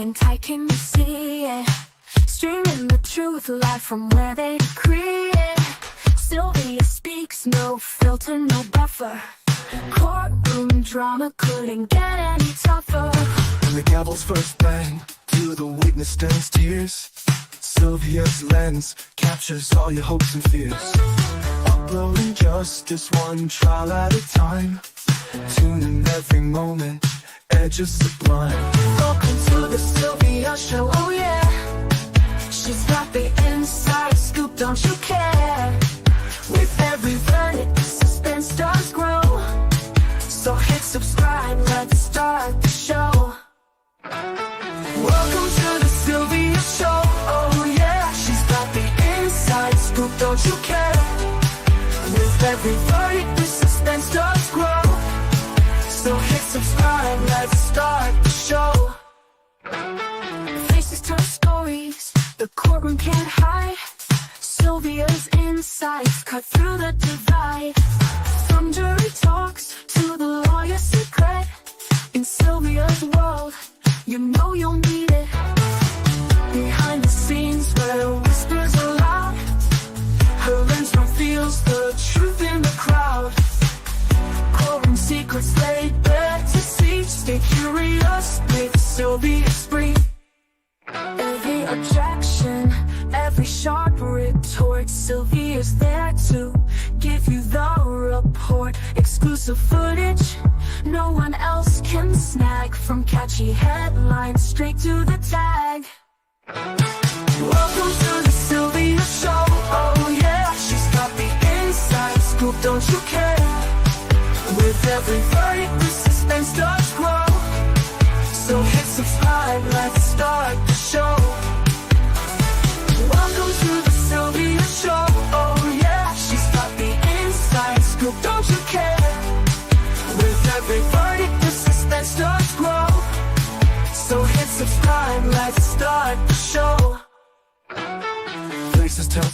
and tight, can you see it? Streaming the truth live from where they decree it. Sylvia speaks, no filter, no buffer. Courtroom drama couldn't get any tougher. When the gavel's first bang, to the witness stands tears. Sylvia's lens captures all your hopes and fears. Uploading justice one trial at a time. Tuning every moment, edges sublime. Welcome to the Sylvia show, oh yeah. She's got the inside scoop, don't you care? With every verdict, the suspense does grow. So hit subscribe, let's start the show. Welcome to the Sylvia show, oh yeah. She's got the inside scoop, don't you care? With every verdict, the suspense does grow. So hit subscribe, let's start the show. Faces turn stories, the courtroom can't hide. Sylvia's insights cut through the divide. From jury talks to the lawyer's secret. In Sylvia's world, you know you'll need it. Behind the scenes where whispers are loud, her lens reveals the truth in the crowd. Courtroom secrets laid bare to see. Stay curious with Sylvia Spree. Every objection, every sharp retort, Sylvia's there to give you the report. Exclusive footage no one else can snag. From catchy headlines straight to the tag. Welcome to the Sylvia show, oh yeah. She's got the inside scoop, don't you care? With every verdict, the suspense does grow. So hit subscribe, let's start the show. Welcome to the Sylvia show, oh yeah. She's got the inside scoop, don't you care? With every verdict, the suspense does grow. So hit subscribe, let's start the show. Faces tell.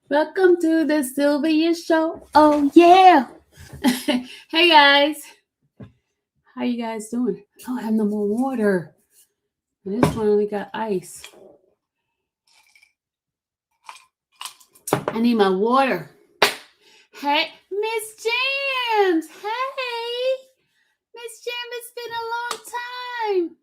Welcome to the Sylvia show. Oh yeah. Hey guys. How you guys doing? Oh, I have no more water. And this one only got ice. I need my water. Hey, Miss Jams. Hey. Miss Jam, it's been a long time.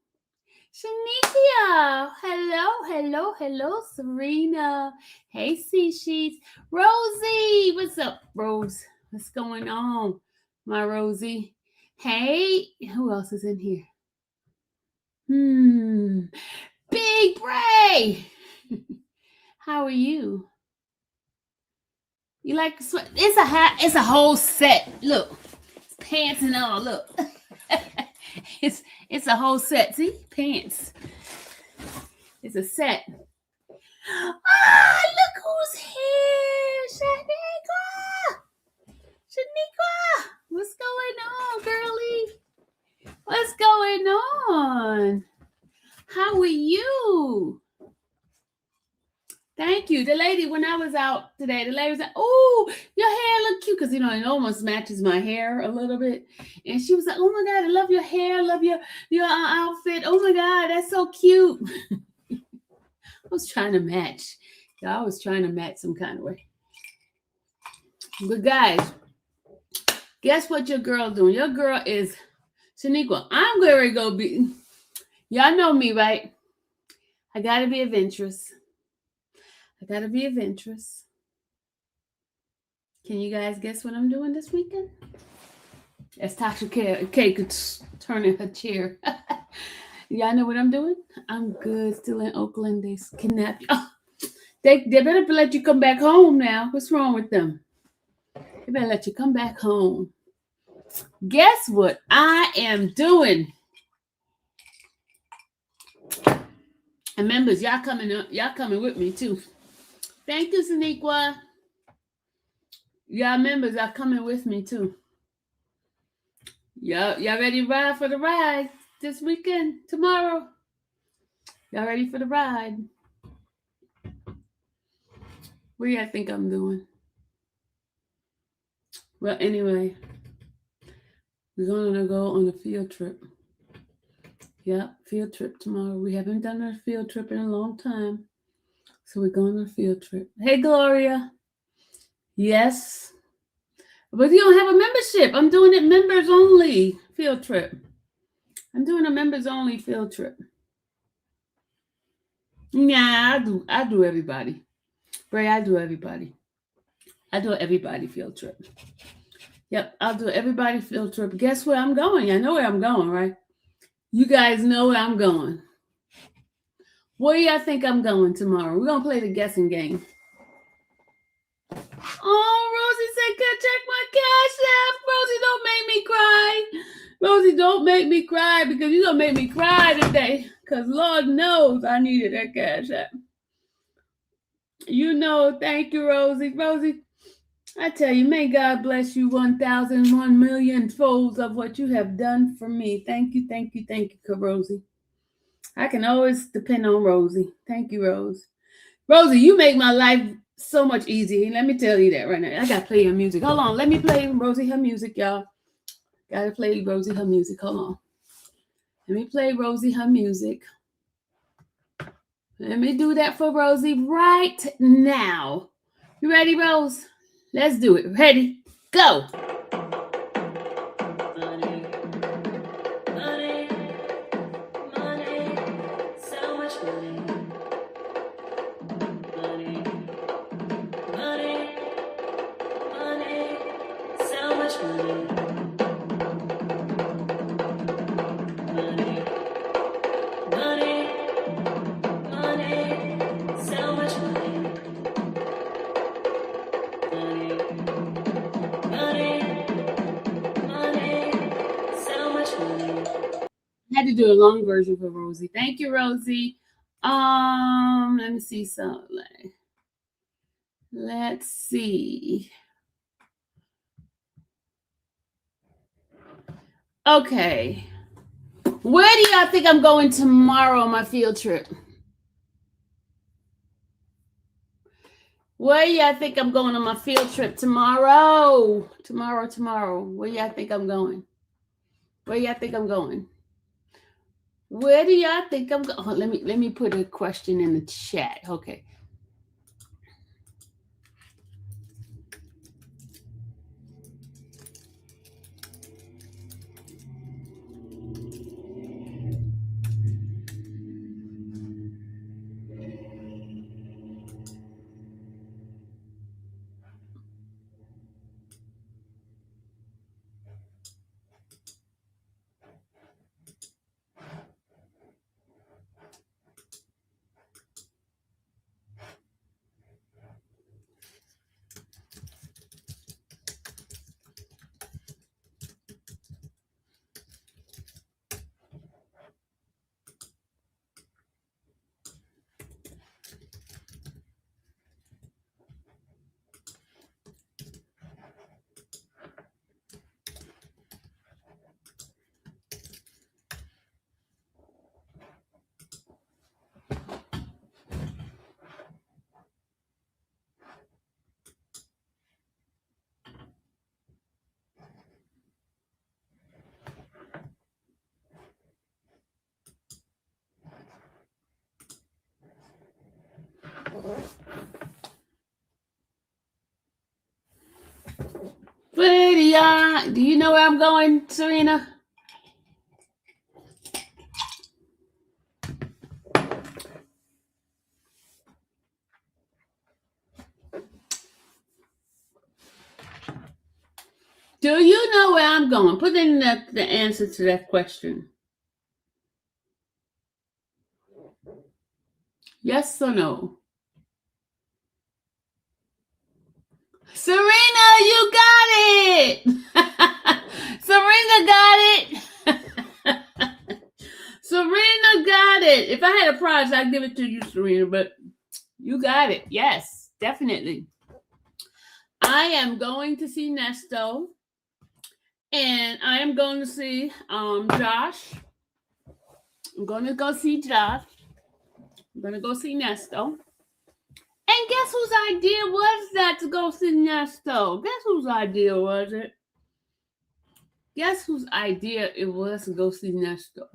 Shanikia. Hello, Serena. Hey, C-Sheets. Rosie. What's up, Rose? What's going on, my Rosie? Hey, who else is in here? Big Bray. How are you? You like the sweat? It's a hat. It's a whole set. Look, it's pants and all. Look, it's a whole set. See, pants. It's a set. Ah, look who's here, Shaniqua. What's going on, girlie? What's going on? How are you? Thank you. The lady, when I was out today, the lady was like, oh, your hair look cute. Because, it almost matches my hair a little bit. And she was like, oh, my God, I love your hair. I love your outfit. Oh, my God, that's so cute. I was trying to match. I was trying to match some kind of way. But, guys, guess what your girl doing? Your girl is Shaniqua. I'm going to go be. Y'all know me, right? I got to be adventurous. Can you guys guess what I'm doing this weekend? As Tasha K could turn in her chair. Y'all know what I'm doing? I'm good. Still in Oakland. They kidnapped you. Oh, they better let you come back home now. What's wrong with them? They better let you come back home. Guess what I am doing? And members, y'all coming with me too. Thank you, Shaniqua. Y'all members are coming with me too. Y'all ready to ride for the ride this weekend, tomorrow? Y'all ready for the ride? What do y'all think I'm doing? Well, anyway, We're going to go on a field trip. Yep, field trip tomorrow. We haven't done a field trip in a long time. So we're going on a field trip. Hey, Gloria. Yes. But you don't have a membership. I'm doing it members only field trip. I'm doing a members only field trip. Yeah, I do everybody. Bray, I do everybody. I do everybody field trip. Yep, I'll do everybody field trip. Guess where I'm going? I know where I'm going, right? You guys know where I'm going. Where do y'all think I'm going tomorrow? We're going to play the guessing game. Oh, Rosie said, check my cash app. Rosie, don't make me cry. Rosie, don't make me cry because you're going to make me cry today. Because Lord knows I needed that cash app. You know, thank you, Rosie. Rosie, I tell you, may God bless you 1,001 million folds of what you have done for me. Thank you, thank you, thank you, Rosie. I can always depend on Rosie. Thank you, Rose. Rosie, you make my life so much easier. Let me tell you that right now. I got to play your music. Hold on. Let me play Rosie her music, y'all. Got to play Rosie her music. Hold on. Let me play Rosie her music. Let me do that for Rosie right now. You ready, Rose? Let's do it. Ready? Go. Money, money, money, so much money. Money, money, money, so much money. Money, money, money, so much money. Money, money, money, so much money. I had to do a long version for Rosie. Thank you, Rosie. Let me see something. Let's see. Okay. Where do y'all think I'm going tomorrow on my field trip? Where y'all think I'm going on my field trip tomorrow? Tomorrow. Where y'all think I'm going? Where y'all think I'm going? Where do y'all think I'm going? Oh, let me put a question in the chat. Okay. Where do you know where I'm going, Serena? Do you know where I'm going? Put in the answer to that question. Yes or no? Serena, you got it! Serena got it! Serena got it! If I had a prize, I'd give it to you, Serena, but you got it. Yes, definitely. I am going to see Nesto, and I am going to see Josh. I'm going to go see Josh. I'm going to go see Nesto. And guess whose idea was that to go see Nesto? Guess whose idea was it? Guess whose idea it was to go see Nesto?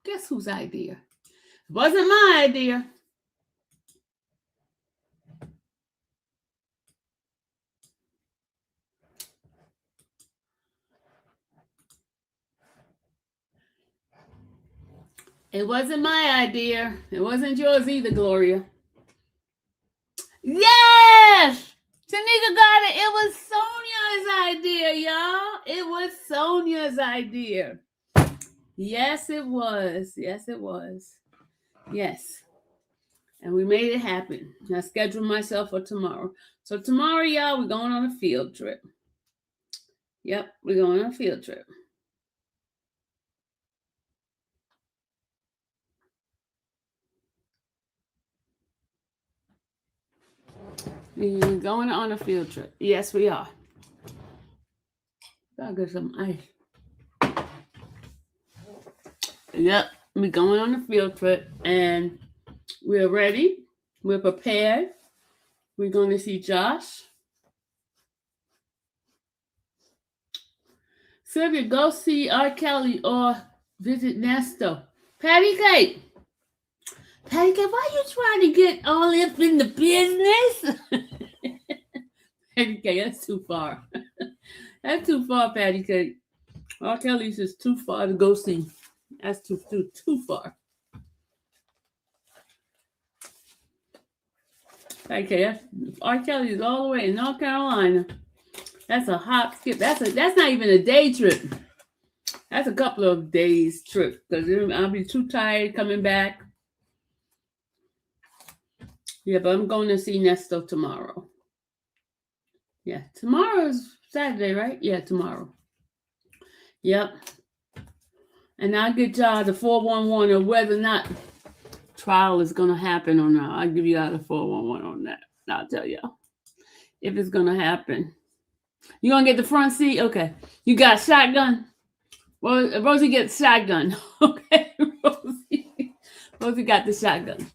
Guess whose idea? It wasn't my idea. It wasn't my idea. It wasn't yours either, Gloria. Yes! Tanika got it. It was Sonia's idea, y'all. It was Sonia's idea. Yes, it was. Yes, it was. Yes. And we made it happen. I scheduled myself for tomorrow. So tomorrow, y'all, we're going on a field trip. Yep, we're going on a field trip. We're going on a field trip. Yes, we are. Gotta get some ice. Yep, we're going on a field trip and we're ready. We're prepared. We're going to see Josh. Sylvia, go see R. Kelly or visit Nesto. Patty Cake. Patty Cake, why you trying to get all up in the business? Patty Cake, that's too far. That's too far, Patty Cake. R. Kelly's is too far to go see. That's too far. Patty Cake, R. Kelly is all the way in North Carolina. That's a hop skip. That's not even a day trip. That's a couple of days trip because I'll be too tired coming back. Yeah, but I'm going to see Nesto tomorrow. Yeah, tomorrow's Saturday, right? Yeah, tomorrow. Yep. And I'll get y'all the 411 of whether or not trial is going to happen or not. I'll give y'all the 411 on that. I'll tell y'all if it's going to happen. You going to get the front seat? Okay. You got shotgun? Well, Rosie gets shotgun. Okay, Rosie got the shotgun.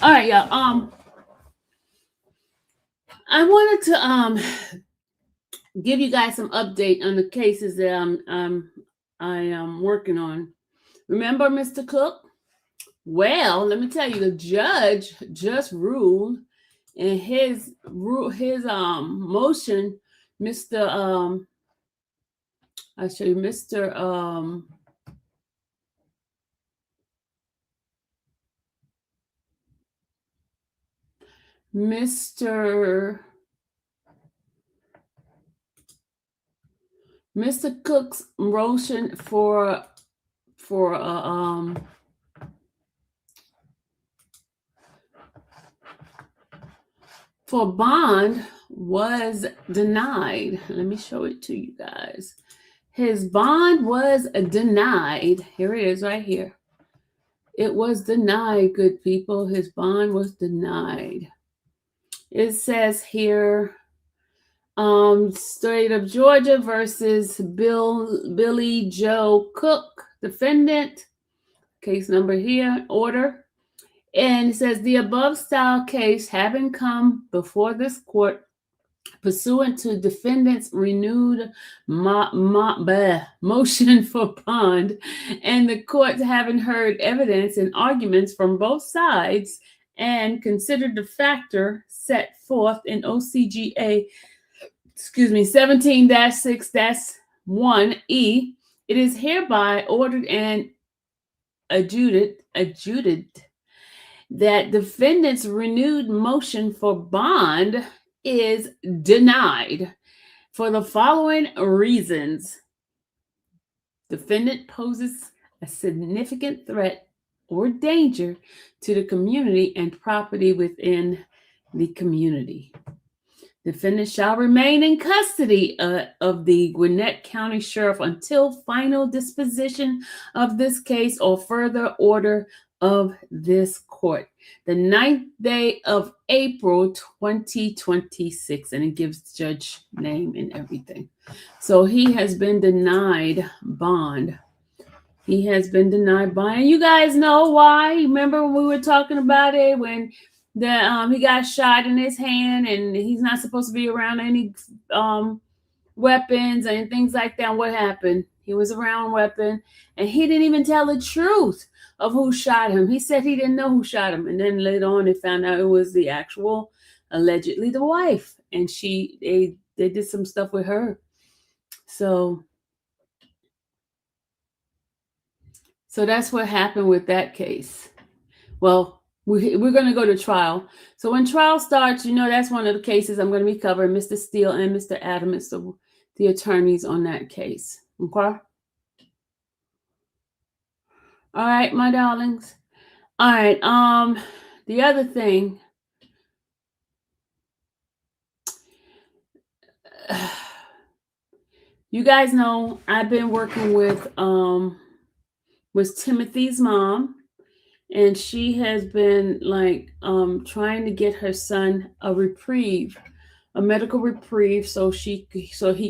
All right, y'all. I wanted to give you guys some update on the cases that I am working on. Remember Mr. Cook? Well, let me tell you, the judge just ruled in his motion, Mr. I'll show you, Mr. Cook's motion for bond was denied. Let me show it to you guys. His bond was denied. Here it is right here. It was denied, good people. His bond was denied. It says here, State of Georgia versus Billy Joe Cook, defendant. Case number here, order. And it says the above style case having come before this court pursuant to defendant's renewed motion for bond, and the court having heard evidence and arguments from both sides and considered the factor set forth in OCGA 17-6-1E, it is hereby ordered and adjudicated that defendant's renewed motion for bond is denied for the following reasons. Defendant poses a significant threat or danger to the community and property within the community. Defendant shall remain in custody of the Gwinnett County Sheriff until final disposition of this case or further order of this court. The 9th day of April 2026, and it gives the judge name and everything. So he has been denied bond. He has been denied bond. And you guys know why. Remember when we were talking about it when he got shot in his hand and he's not supposed to be around any weapons and things like that. What happened? He was around weapon, and he didn't even tell the truth of who shot him. He said he didn't know who shot him, and then later on they found out it was the actual, allegedly the wife, and they did some stuff with her. So that's what happened with that case. Well, we're going to go to trial. So when trial starts, that's one of the cases I'm going to be covering. Mr. Steele and Mr. Adams, the attorneys on that case. Okay? All right, my darlings. All right. The other thing. You guys know I've been working with Timothy's mom, and she has been like trying to get her son a reprieve, a medical reprieve, so he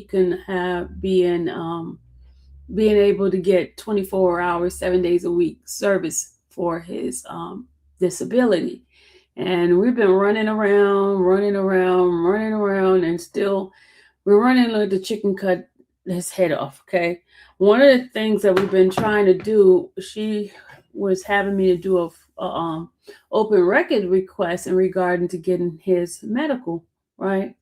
can being able to get 24 hours 7 days a week service for his disability. And we've been running around, and still we're running like the chicken cut his head off. Okay, one of the things that we've been trying to do, she was having me to do a open record request in regarding to getting his medical, right?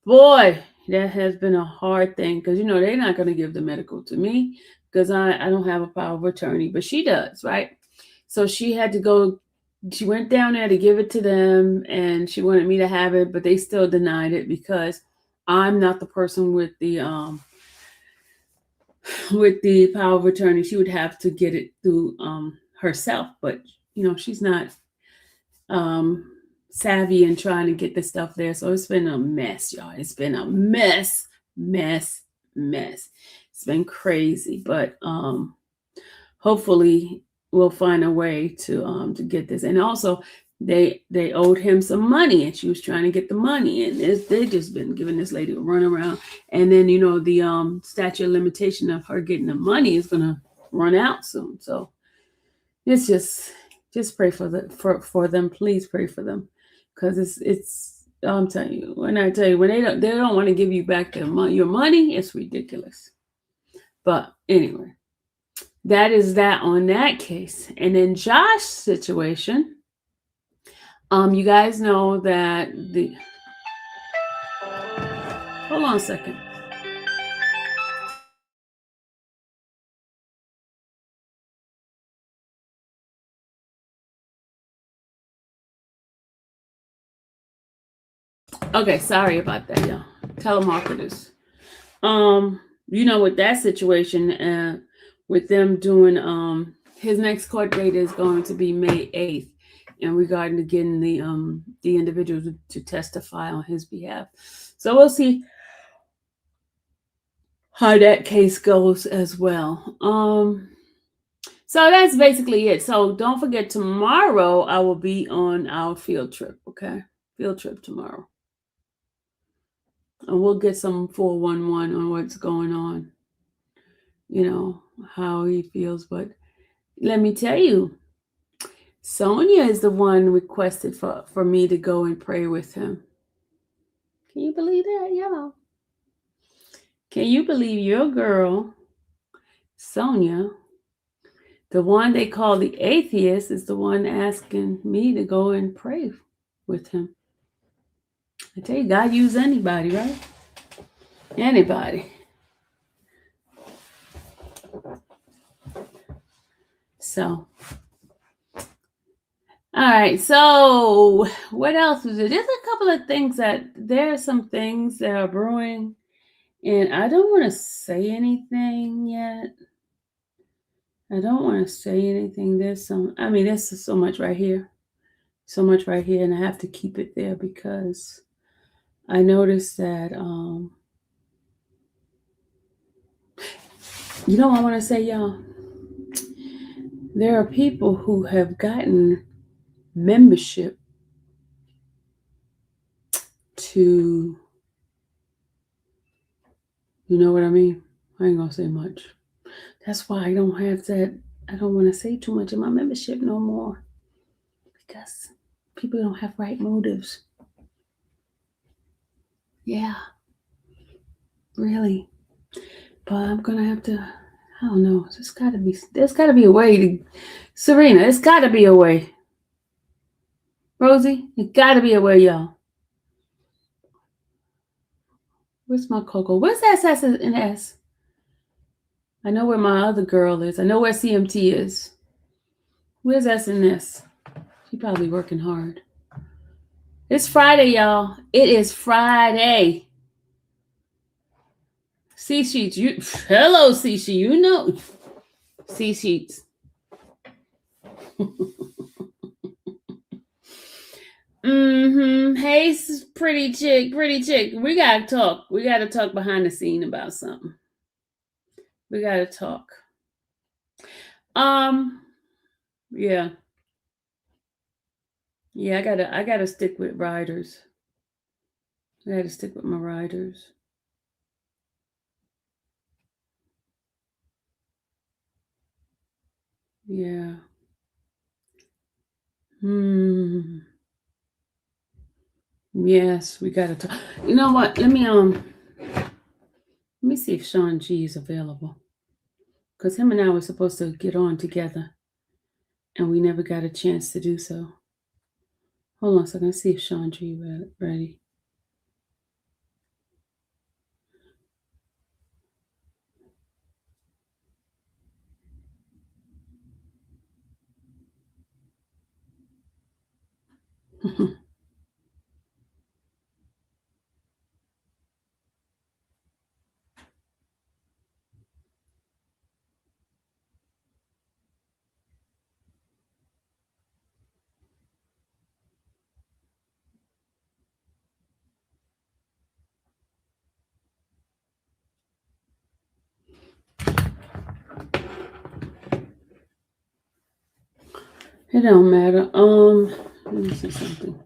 Boy, that has been a hard thing, because they're not going to give the medical to me because I don't have a power of attorney, but she does, right? So she had to go. She went down there to give it to them, and she wanted me to have it, but they still denied it because I'm not the person with the power of attorney. She would have to get it through herself, but she's not savvy in trying to get the stuff there. So it's been a mess, y'all. It's been a mess. It's been crazy, but hopefully we'll find a way to get this. And also they owed him some money, and she was trying to get the money, and they just been giving this lady a run around. And then the statute of limitation of her getting the money is gonna run out soon. So it's just pray for them. Please pray for them, because it's I'm telling you, when they don't want to give you back your money, it's ridiculous. But anyway, that is that on that case. And then Josh's situation, you guys know that hold on a second. Okay, sorry about that, y'all. Telemarketers. With that situation, with them doing his next court date is going to be May 8th, in regarding to getting the individual to testify on his behalf. So we'll see how that case goes as well. So that's basically it. So don't forget, tomorrow I will be on our field trip. Okay, field trip tomorrow, and we'll get some 411 on what's going on. How he feels. But let me tell you, Sonia is the one requested for me to go and pray with him. Can you believe that, y'all? Can you believe your girl, Sonia, the one they call the atheist, is the one asking me to go and pray with him? I tell you, God use anybody, right? Anybody. So, all right. So, what else is it? There's a couple of things there are some things that are brewing, and I don't want to say anything yet. There's there's so much right here. And I have to keep it there because I noticed that, I want to say, y'all, there are people who have gotten membership to, you know what I mean? I ain't gonna say much. That's why I don't want to say too much in my membership no more, because people don't have right motives. Yeah. Really. But I'm gonna have to. I don't know. There's gotta be a way to. Serena, there's gotta be a way. Rosie, there's gotta be a way, y'all. Where's my Coco? Where's SS and S? I know where my other girl is. I know where CMT is. Where's S and S? She probably working hard. It's Friday, y'all. It is Friday. C Sheets, hello C Sheet, you know. C Sheets. Hey, pretty chick. We gotta talk. We gotta talk behind the scene about something. We gotta talk. Yeah. Yeah, I gotta stick with riders. I gotta stick with my riders. Yeah. Yes, we gotta talk. You know what? Let me see if Sean G is available. Because him and I were supposed to get on together. And we never got a chance to do so. Hold on a second. Let's see if Sean G ready. It don't matter. Let me see something.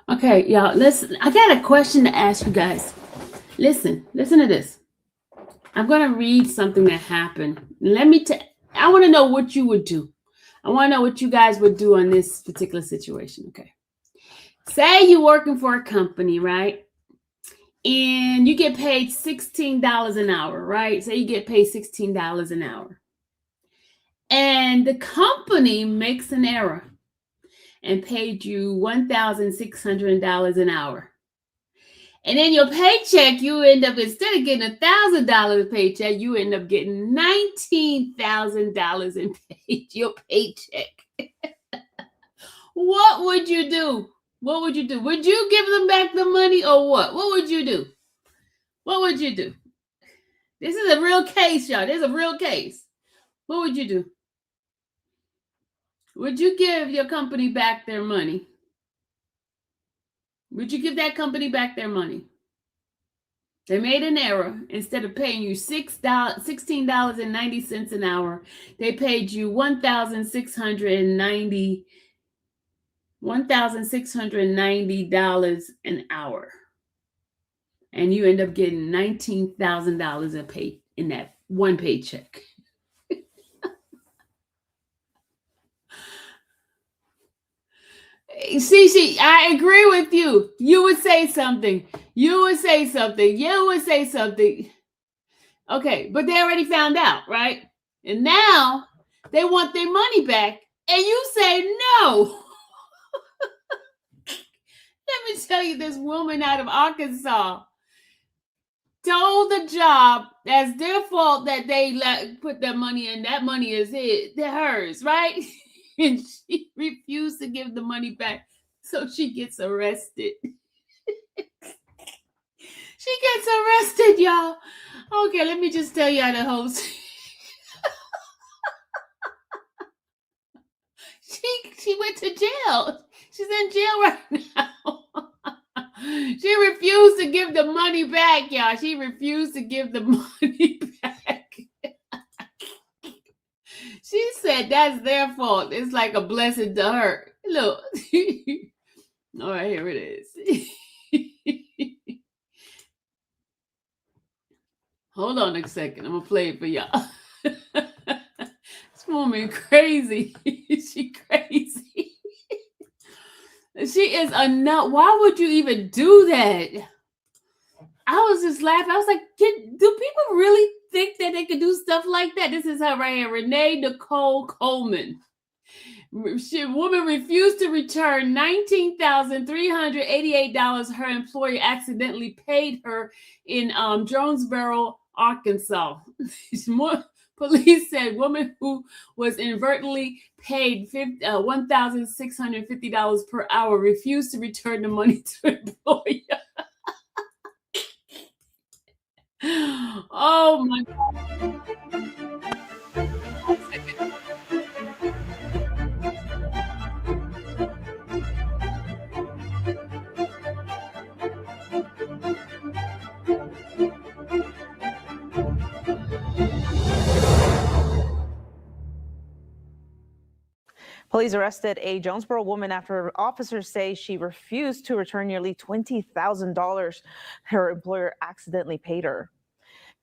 Okay, y'all, listen. I got a question to ask you guys. Listen to this. I'm gonna read something that happened. I want to know what you would do. I want to know what you guys would do on this particular situation. Okay. Say you're working for a company, right? And you get paid $16 an hour, right? Say you get paid $16 an hour. And the company makes an error and paid you $1,600 an hour. And then your paycheck, you end up, instead of getting $1,000 paycheck, you end up getting $19,000 in your paycheck. What would you do? What would you do? Would you give them back the money or what? What would you do? What would you do? This is a real case, y'all. This is a real case. What would you do? Would you give your company back their money? Would you give that company back their money? They made an error. Instead of paying you $16.90 an hour, they paid you $1,690 an hour. And you end up getting $19,000 in that one paycheck. See, I agree with you. You would say something. Okay, but they already found out, right? And now they want their money back, and you say no. Let me tell you, this woman out of Arkansas told the job that's their fault that they put their money in. That money is they're hers, right? And she refused to give the money back, so she gets arrested. She gets arrested, y'all. Okay, let me just tell y'all the host. She went to jail. She's in jail right now. She refused to give the money back, y'all. She refused to give the money back. She said that's their fault. It's like a blessing to her. Look. All right, here it is. Hold on a second. I'm going to play it for y'all. This woman crazy. She crazy. She is a nut. Why would you even do that? I was just laughing. I was like, do people really think that they could do stuff like that? This is her right here, Renee Nicole Coleman. Woman refused to return $19,388 her employer accidentally paid her in Jonesboro, Arkansas. Police said woman who was inadvertently paid $1,650 per hour refused to return the money to employer. Oh my God. Police arrested a Jonesboro woman after officers say she refused to return nearly $20,000 her employer accidentally paid her.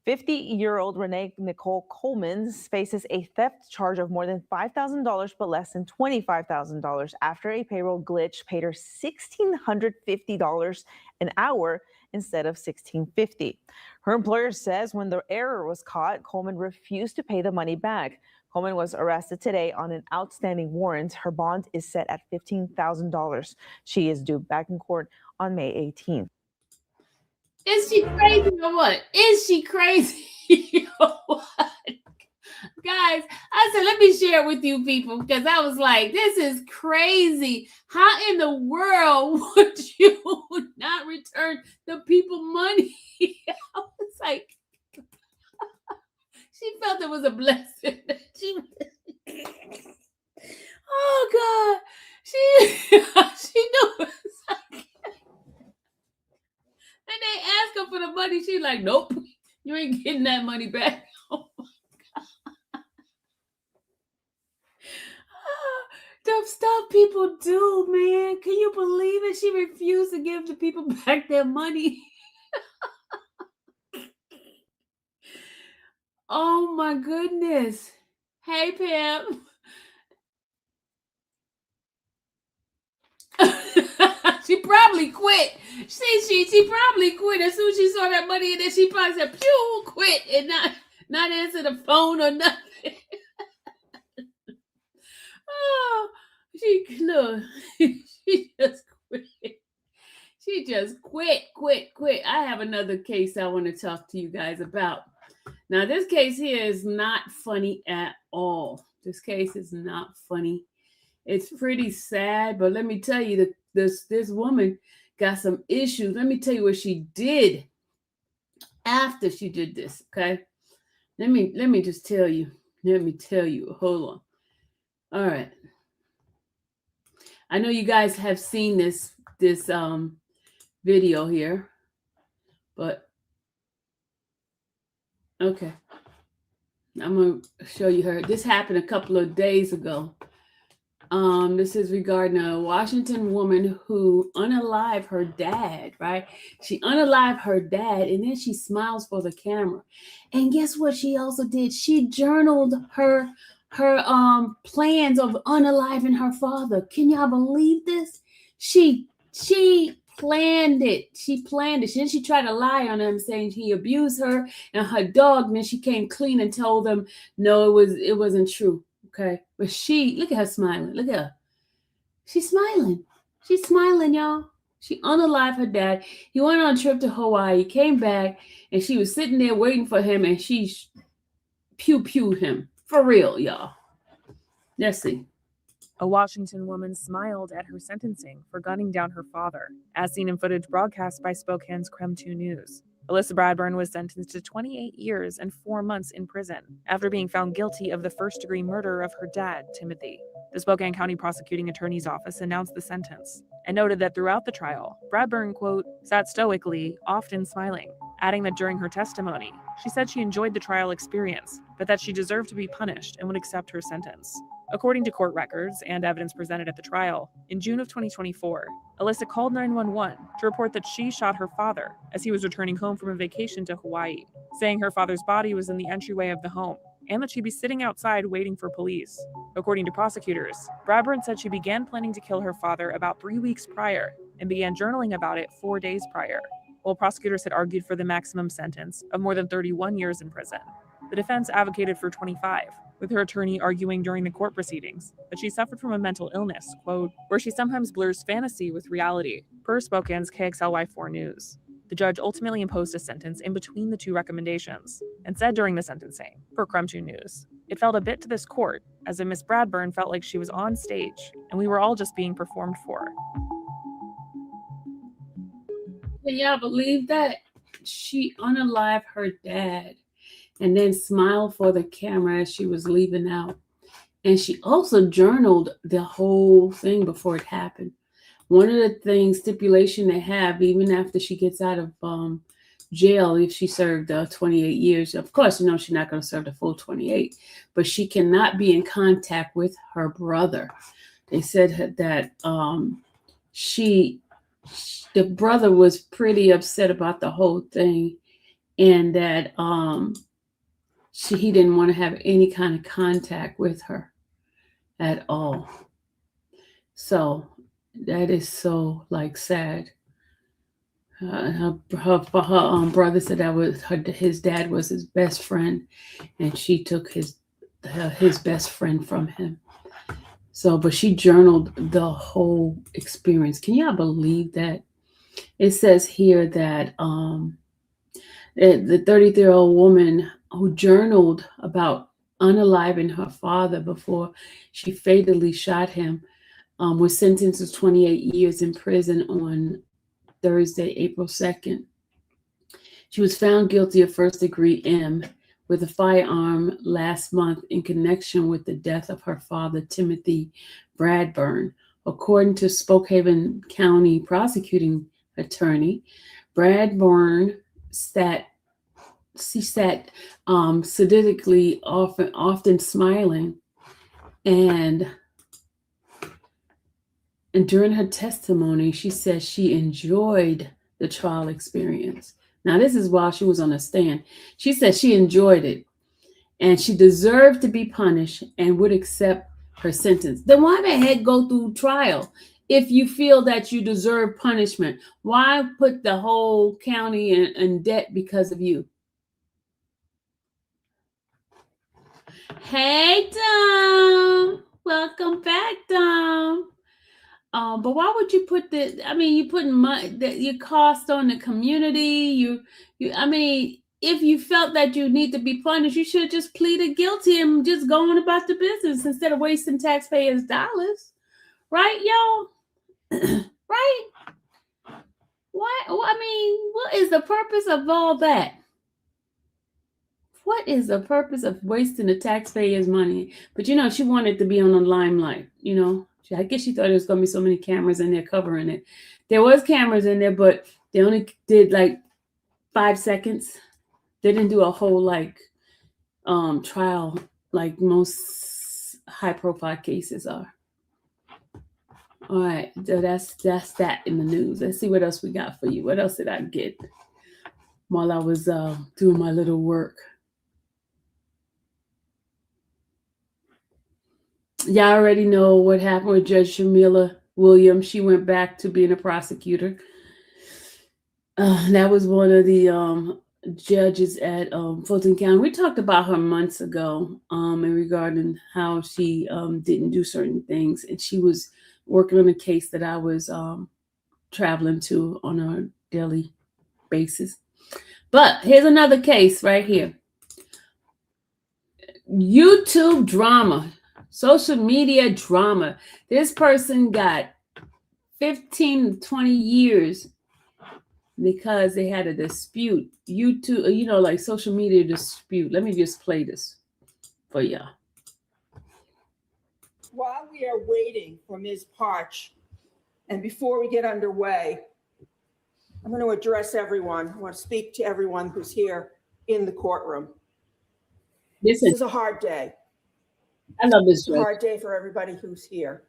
50-year-old Renee Nicole Coleman faces a theft charge of more than $5,000 but less than $25,000 after a payroll glitch paid her $1,650 an hour instead of $1,650. Her employer says when the error was caught, Coleman refused to pay the money back. Coleman was arrested today on an outstanding warrant. Her bond is set at $15,000. She is due back in court on May 18th. Is she crazy or what? Is she crazy or what? Guys, I said, let me share it with you people because I was like, this is crazy. How in the world would you not return the people money? I was like, she felt it was a blessing. Oh God, she knew it was like, and they asked her for the money. She's like, nope, you ain't getting that money back. Oh my God. The stuff people do, man. Can you believe it? She refused to give the people back their money. Oh my goodness. Hey, Pam. She probably quit. She probably quit as soon as she saw that money, and then she probably said, "Pew, quit," and not answer the phone or nothing. Oh, she just quit. She just quit. I have another case I want to talk to you guys about. Now, this case here is not funny at all. This case is not funny. It's pretty sad, but let me tell you, this woman got some issues. Let me tell you what she did after she did this, okay? Let me just tell you. Let me tell you. Hold on. All right. I know you guys have seen this video here, but okay. I'm going to show you her. This happened a couple of days ago. This is regarding a Washington woman who unalived her dad, right? She unalived her dad, and then she smiles for the camera. And guess what she also did? She journaled her plans of unaliving her father. Can y'all believe this? She planned it. She planned it. Then she tried to lie on him, saying he abused her and her dog. And then she came clean and told them, no, it wasn't true. Okay. But look at her smiling. Look at her. She's smiling. She's smiling, y'all. She unalived her dad. He went on a trip to Hawaii, came back, and she was sitting there waiting for him, and she pew-pewed him. For real, y'all. Let's see. A Washington woman smiled at her sentencing for gunning down her father, as seen in footage broadcast by Spokane's Creme 2 News. Alyssa Bradburn was sentenced to 28 years and 4 months in prison after being found guilty of the first-degree murder of her dad, Timothy. The Spokane County Prosecuting Attorney's Office announced the sentence and noted that throughout the trial, Bradburn, quote, sat stoically, often smiling, adding that during her testimony, she said she enjoyed the trial experience, but that she deserved to be punished and would accept her sentence. According to court records and evidence presented at the trial, in June of 2024, Alyssa called 911 to report that she shot her father as he was returning home from a vacation to Hawaii, saying her father's body was in the entryway of the home and that she'd be sitting outside waiting for police. According to prosecutors, Bradburn said she began planning to kill her father about 3 weeks prior and began journaling about it 4 days prior, while prosecutors had argued for the maximum sentence of more than 31 years in prison. The defense advocated for 25, with her attorney arguing during the court proceedings that she suffered from a mental illness, quote, where she sometimes blurs fantasy with reality, per Spokane's KXLY4 News. The judge ultimately imposed a sentence in between the two recommendations and said during the sentencing, per Creme 2 News, it felt a bit to this court as if Miss Bradburn felt like she was on stage and we were all just being performed for. Can y'all believe that? She unalived her dad and then smiled for the camera as she was leaving out. And she also journaled the whole thing before it happened. One of the things, stipulation they have, even after she gets out of jail, if she served 28 years, of course, you know, she's not going to serve the full 28, but she cannot be in contact with her brother. They said that the brother was pretty upset about the whole thing, and that he didn't want to have any kind of contact with her at all. So that is so like sad. Her brother said that was his dad was his best friend, and she took his best friend from him. So, but she journaled the whole experience. Can y'all believe that? It says here that the 33-year-old woman who journaled about unaliving her father before she fatally shot him was sentenced to 28 years in prison on Thursday, April 2nd. She was found guilty of first-degree M with a firearm last month in connection with the death of her father, Timothy Bradburn. According to Spokane County prosecuting attorney, Bradburn sat sadistically, often smiling, and during her testimony, she said she enjoyed the trial experience. Now, this is while she was on the stand. She said she enjoyed it, and she deserved to be punished and would accept her sentence. Then why the heck go through trial? If you feel that you deserve punishment, why put the whole county in debt because of you? Hey, Dom. Welcome back, Dom. But why would you put you putting your cost on the community. If you felt that you need to be punished, you should have just pleaded guilty and just go on about the business instead of wasting taxpayers' dollars. Right, y'all? Right? What is the purpose of all that? What is the purpose of wasting the taxpayers' money? But she wanted to be on the limelight, I guess she thought there was going to be so many cameras in there covering it. There was cameras in there, but they only did like 5 seconds. They didn't do a whole trial like most high-profile cases are. All right, so that's that in the news. Let's see what else we got for you. What else did I get while I was doing my little work? Y'all already know what happened with Judge Shamila Williams. She went back to being a prosecutor. That was one of the judges at Fulton County. We talked about her months ago in regarding how she didn't do certain things. And she was working on a case that I was traveling to on a daily basis. But here's another case right here. YouTube drama, social media drama. This person got 15 to 20 years because they had a dispute. YouTube, like social media dispute. Let me just play this for y'all. While we are waiting for Ms. Parch, and before we get underway, I'm going to address everyone. I want to speak to everyone who's here in the courtroom. This is a hard day. I love this. It's a hard day for everybody who's here.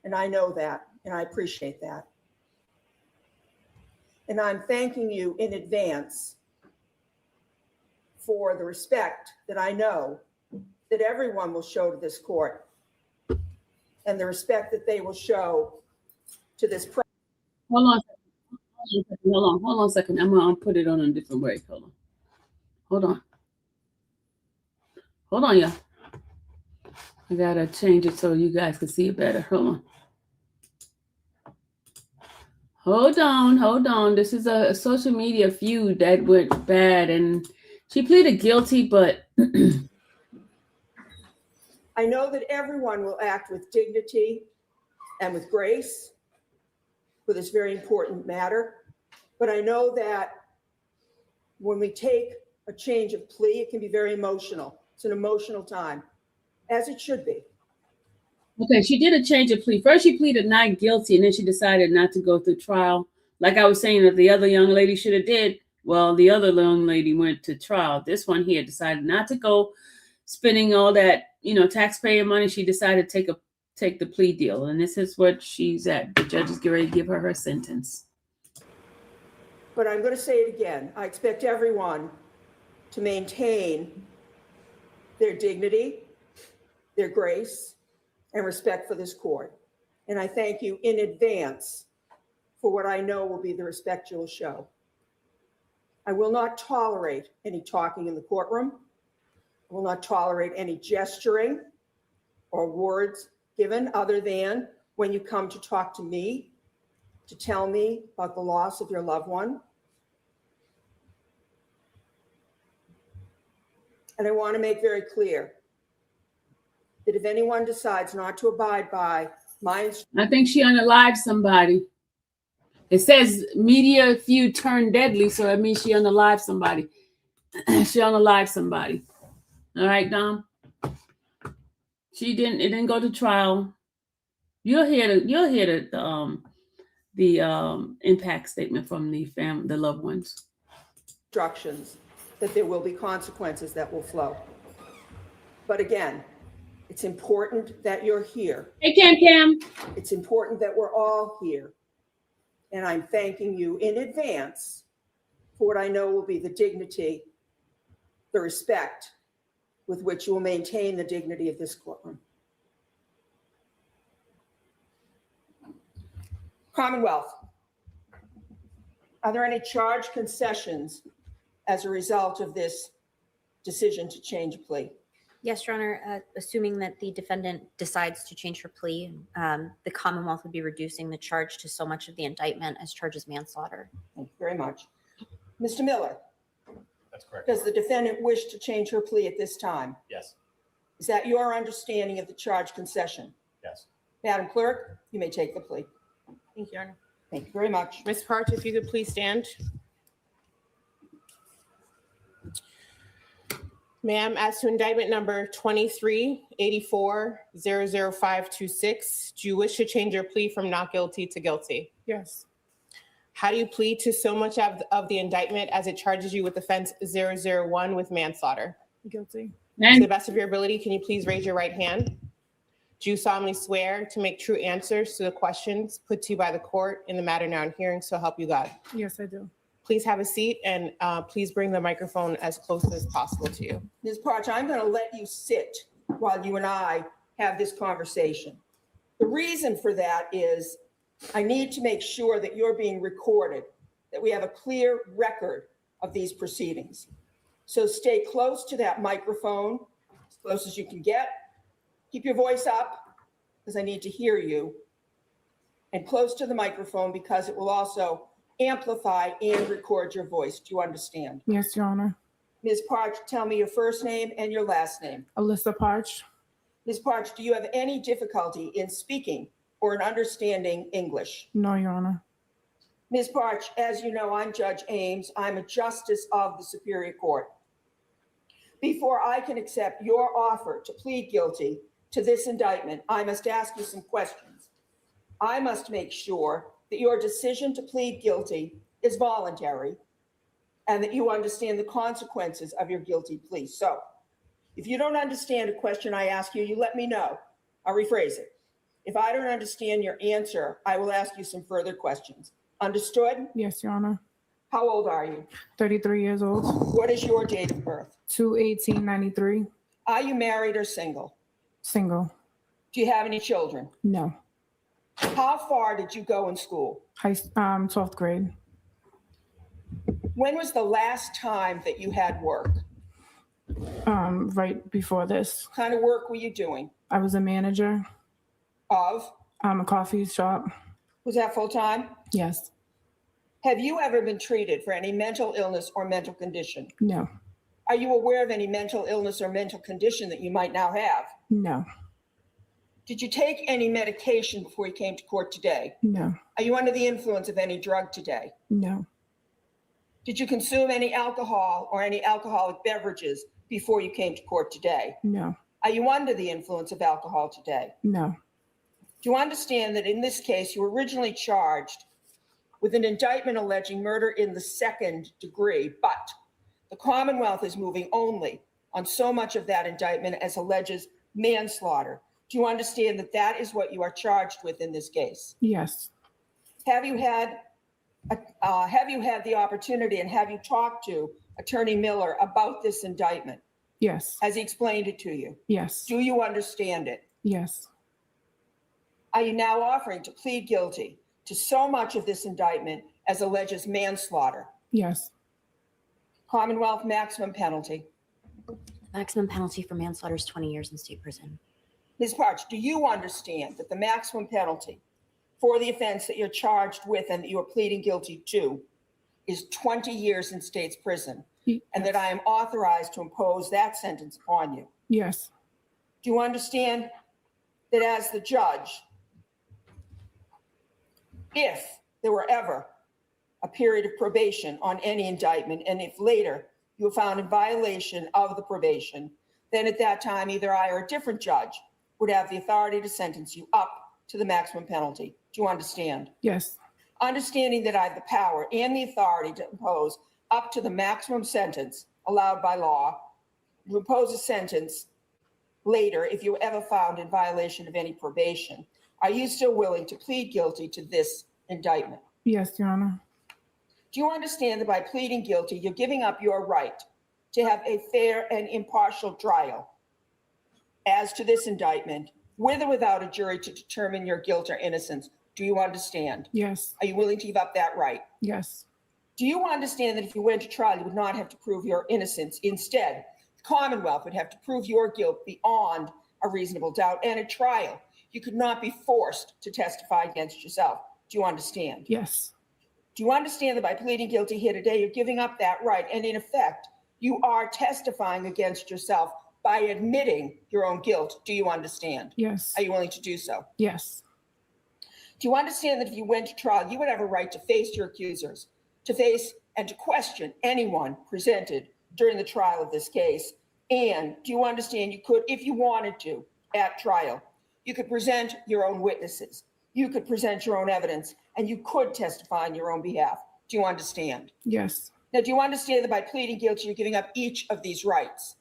And I know that, and I appreciate that. And I'm thanking you in advance for the respect that I know that everyone will show to this court and the respect that they will show to this. Hold on a second. I'm going to put it on a different way. Hold on, y'all. I got to change it so you guys can see it better. Hold on. This is a social media feud that went bad, and she pleaded guilty, but I know that everyone will act with dignity and with grace for this very important matter, but I know that when we take a change of plea, it can be very emotional. It's an emotional time, as it should be. Okay, she did a change of plea. First, she pleaded not guilty, and then she decided not to go through trial. Like I was saying that the other young lady should have did. Well, the other young lady went to trial. This one here decided not to go, spending all that, taxpayer money. She decided to take the plea deal, and this is what she's at. The judge is getting ready to give her sentence. But I'm going to say it again. I expect everyone to maintain their dignity, their grace, and respect for this court. And I thank you in advance for what I know will be the respect you'll show. I will not tolerate any talking in the courtroom. I will not tolerate any gesturing or words given other than when you come to talk to me, to tell me about the loss of your loved one. And I want to make very clear that if anyone decides not to abide by my... I think she unalived somebody. It says media feud turned deadly, so that means she unalived somebody. She unalived somebody. All right, Dom. It didn't go to trial. You'll hear the impact statement from the loved ones. Instructions that there will be consequences that will flow. But again, it's important that you're here. Hey, Cam. It's important that we're all here. And I'm thanking you in advance for what I know will be the dignity, the respect with which you will maintain the dignity of this courtroom. Commonwealth, are there any charge concessions as a result of this decision to change a plea? Yes, Your Honor. Assuming that the defendant decides to change her plea, the Commonwealth would be reducing the charge to so much of the indictment as charges manslaughter. Thank you very much. Mr. Miller? That's correct. Does the defendant wish to change her plea at this time? Yes. Is that your understanding of the charge concession? Yes. Madam Clerk, you may take the plea. Thank you, Your Honor. Thank you very much. Ms. Parch, if you could please stand. Ma'am, as to indictment number 23-84-00526, do you wish to change your plea from not guilty to guilty? Yes. How do you plead to so much of the indictment as it charges you with offense 001 with manslaughter? Guilty. To the best of your ability, can you please raise your right hand? Do you solemnly swear to make true answers to the questions put to you by the court in the matter now in hearing, so help you God? Yes, I do. Please have a seat and please bring the microphone as close as possible to you. Ms. Parch, I'm going to let you sit while you and I have this conversation. The reason for that is I need to make sure that you're being recorded, that we have a clear record of these proceedings. So stay close to that microphone, as close as you can get. Keep your voice up, because I need to hear you. and close to the microphone because it will also amplify and record your voice. Do you understand? Yes, Your Honor. Ms. Parch, tell me your first name and your last name. Alyssa Parch. Ms. Parch, do you have any difficulty in speaking or in understanding English? No, Your Honor. Ms. Parch, as you know, I'm Judge Ames. I'm a justice of the Superior Court. Before I can accept your offer to plead guilty to this indictment, I must ask you some questions. I must make sure that your decision to plead guilty is voluntary and that you understand the consequences of your guilty plea. So if you don't understand a question I ask you, you let me know. I'll rephrase it. If I don't understand your answer, I will ask you some further questions. Understood? Yes, Your Honor. How old are you? 33 years old. What is your date of birth? 2/18/93. Are you married or single? Single. Do you have any children? No. How far did you go in school? 12th grade. When was the last time that you had work? Right before this. What kind of work were you doing? I was a manager. Of? A coffee shop. Was that full time? Yes. Have you ever been treated for any mental illness or mental condition? No. Are you aware of any mental illness or mental condition that you might now have? No. Did you take any medication before you came to court today? No. Are you under the influence of any drug today? No. Did you consume any alcohol or any alcoholic beverages before you came to court today? No. Are you under the influence of alcohol today? No. Do you understand that in this case, you were originally charged with an indictment alleging murder in the second degree, but the Commonwealth is moving only on so much of that indictment as alleges manslaughter? Do you understand that that is what you are charged with in this case? Yes. Have you had the opportunity and have you talked to Attorney Miller about this indictment? Yes. Has he explained it to you? Yes. Do you understand it? Yes. Are you now offering to plead guilty to so much of this indictment as alleges manslaughter? Yes. Commonwealth maximum penalty. The maximum penalty for manslaughter is 20 years in state prison. Ms. Parch, do you understand that the maximum penalty for the offense that you're charged with and that you are pleading guilty to is 20 years in state's prison, and that I am authorized to impose that sentence upon you? Yes. Do you understand that as the judge, if there were ever a period of probation on any indictment, and if later you were found in violation of the probation, then at that time, either I or a different judge would have the authority to sentence you up to the maximum penalty. Do you understand? Yes. Understanding that I have the power and the authority to impose up to the maximum sentence allowed by law, to impose a sentence later if you were ever found in violation of any probation, are you still willing to plead guilty to this indictment? Yes, Your Honor. Do you understand that by pleading guilty, you're giving up your right to have a fair and impartial trial as to this indictment, with or without a jury to determine your guilt or innocence? Do you understand? Yes. Are you willing to give up that right? Yes. Do you understand that if you went to trial, you would not have to prove your innocence? Instead, the Commonwealth would have to prove your guilt beyond a reasonable doubt. And at trial, you could not be forced to testify against yourself. Do you understand? Yes. Do you understand that by pleading guilty here today, you're giving up that right? And in effect, you are testifying against yourself by admitting your own guilt. Do you understand? Yes. Are you willing to do so? Yes. Do you understand that if you went to trial, you would have a right to face your accusers, to face and to question anyone presented during the trial of this case? And do you understand you could, if you wanted to, at trial, you could present your own witnesses, you could present your own evidence, and you could testify on your own behalf? Do you understand? Yes. Now, do you understand that by pleading guilty, you're giving up each of these rights?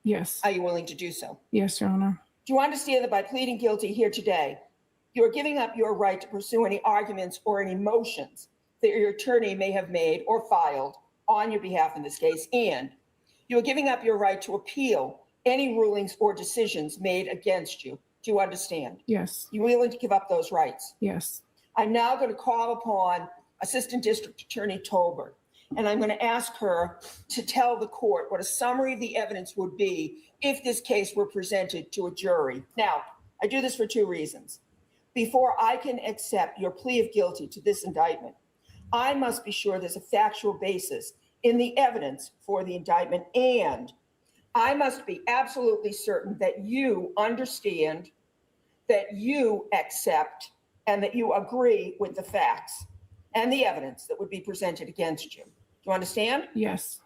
Yes. Are you willing to do so? Yes, Your Honor. Do you understand that by pleading guilty here today, you're giving up your right to pursue any arguments or any motions that your attorney may have made or filed on your behalf in this case, and you're giving up your right to appeal any rulings or decisions made against you? Do you understand? Yes. You're willing to give up those rights? Yes. I'm now going to call upon Assistant District Attorney Tolbert, and I'm going to ask her to tell the court what a summary of the evidence would be if this case were presented to a jury. Now, I do this for two reasons. Before I can accept your plea of guilty to this indictment, I must be sure there's a factual basis in the evidence for the indictment, and I must be absolutely certain that you understand, that you accept, and that you agree with the facts and the evidence that would be presented against you. Do you understand? Yes.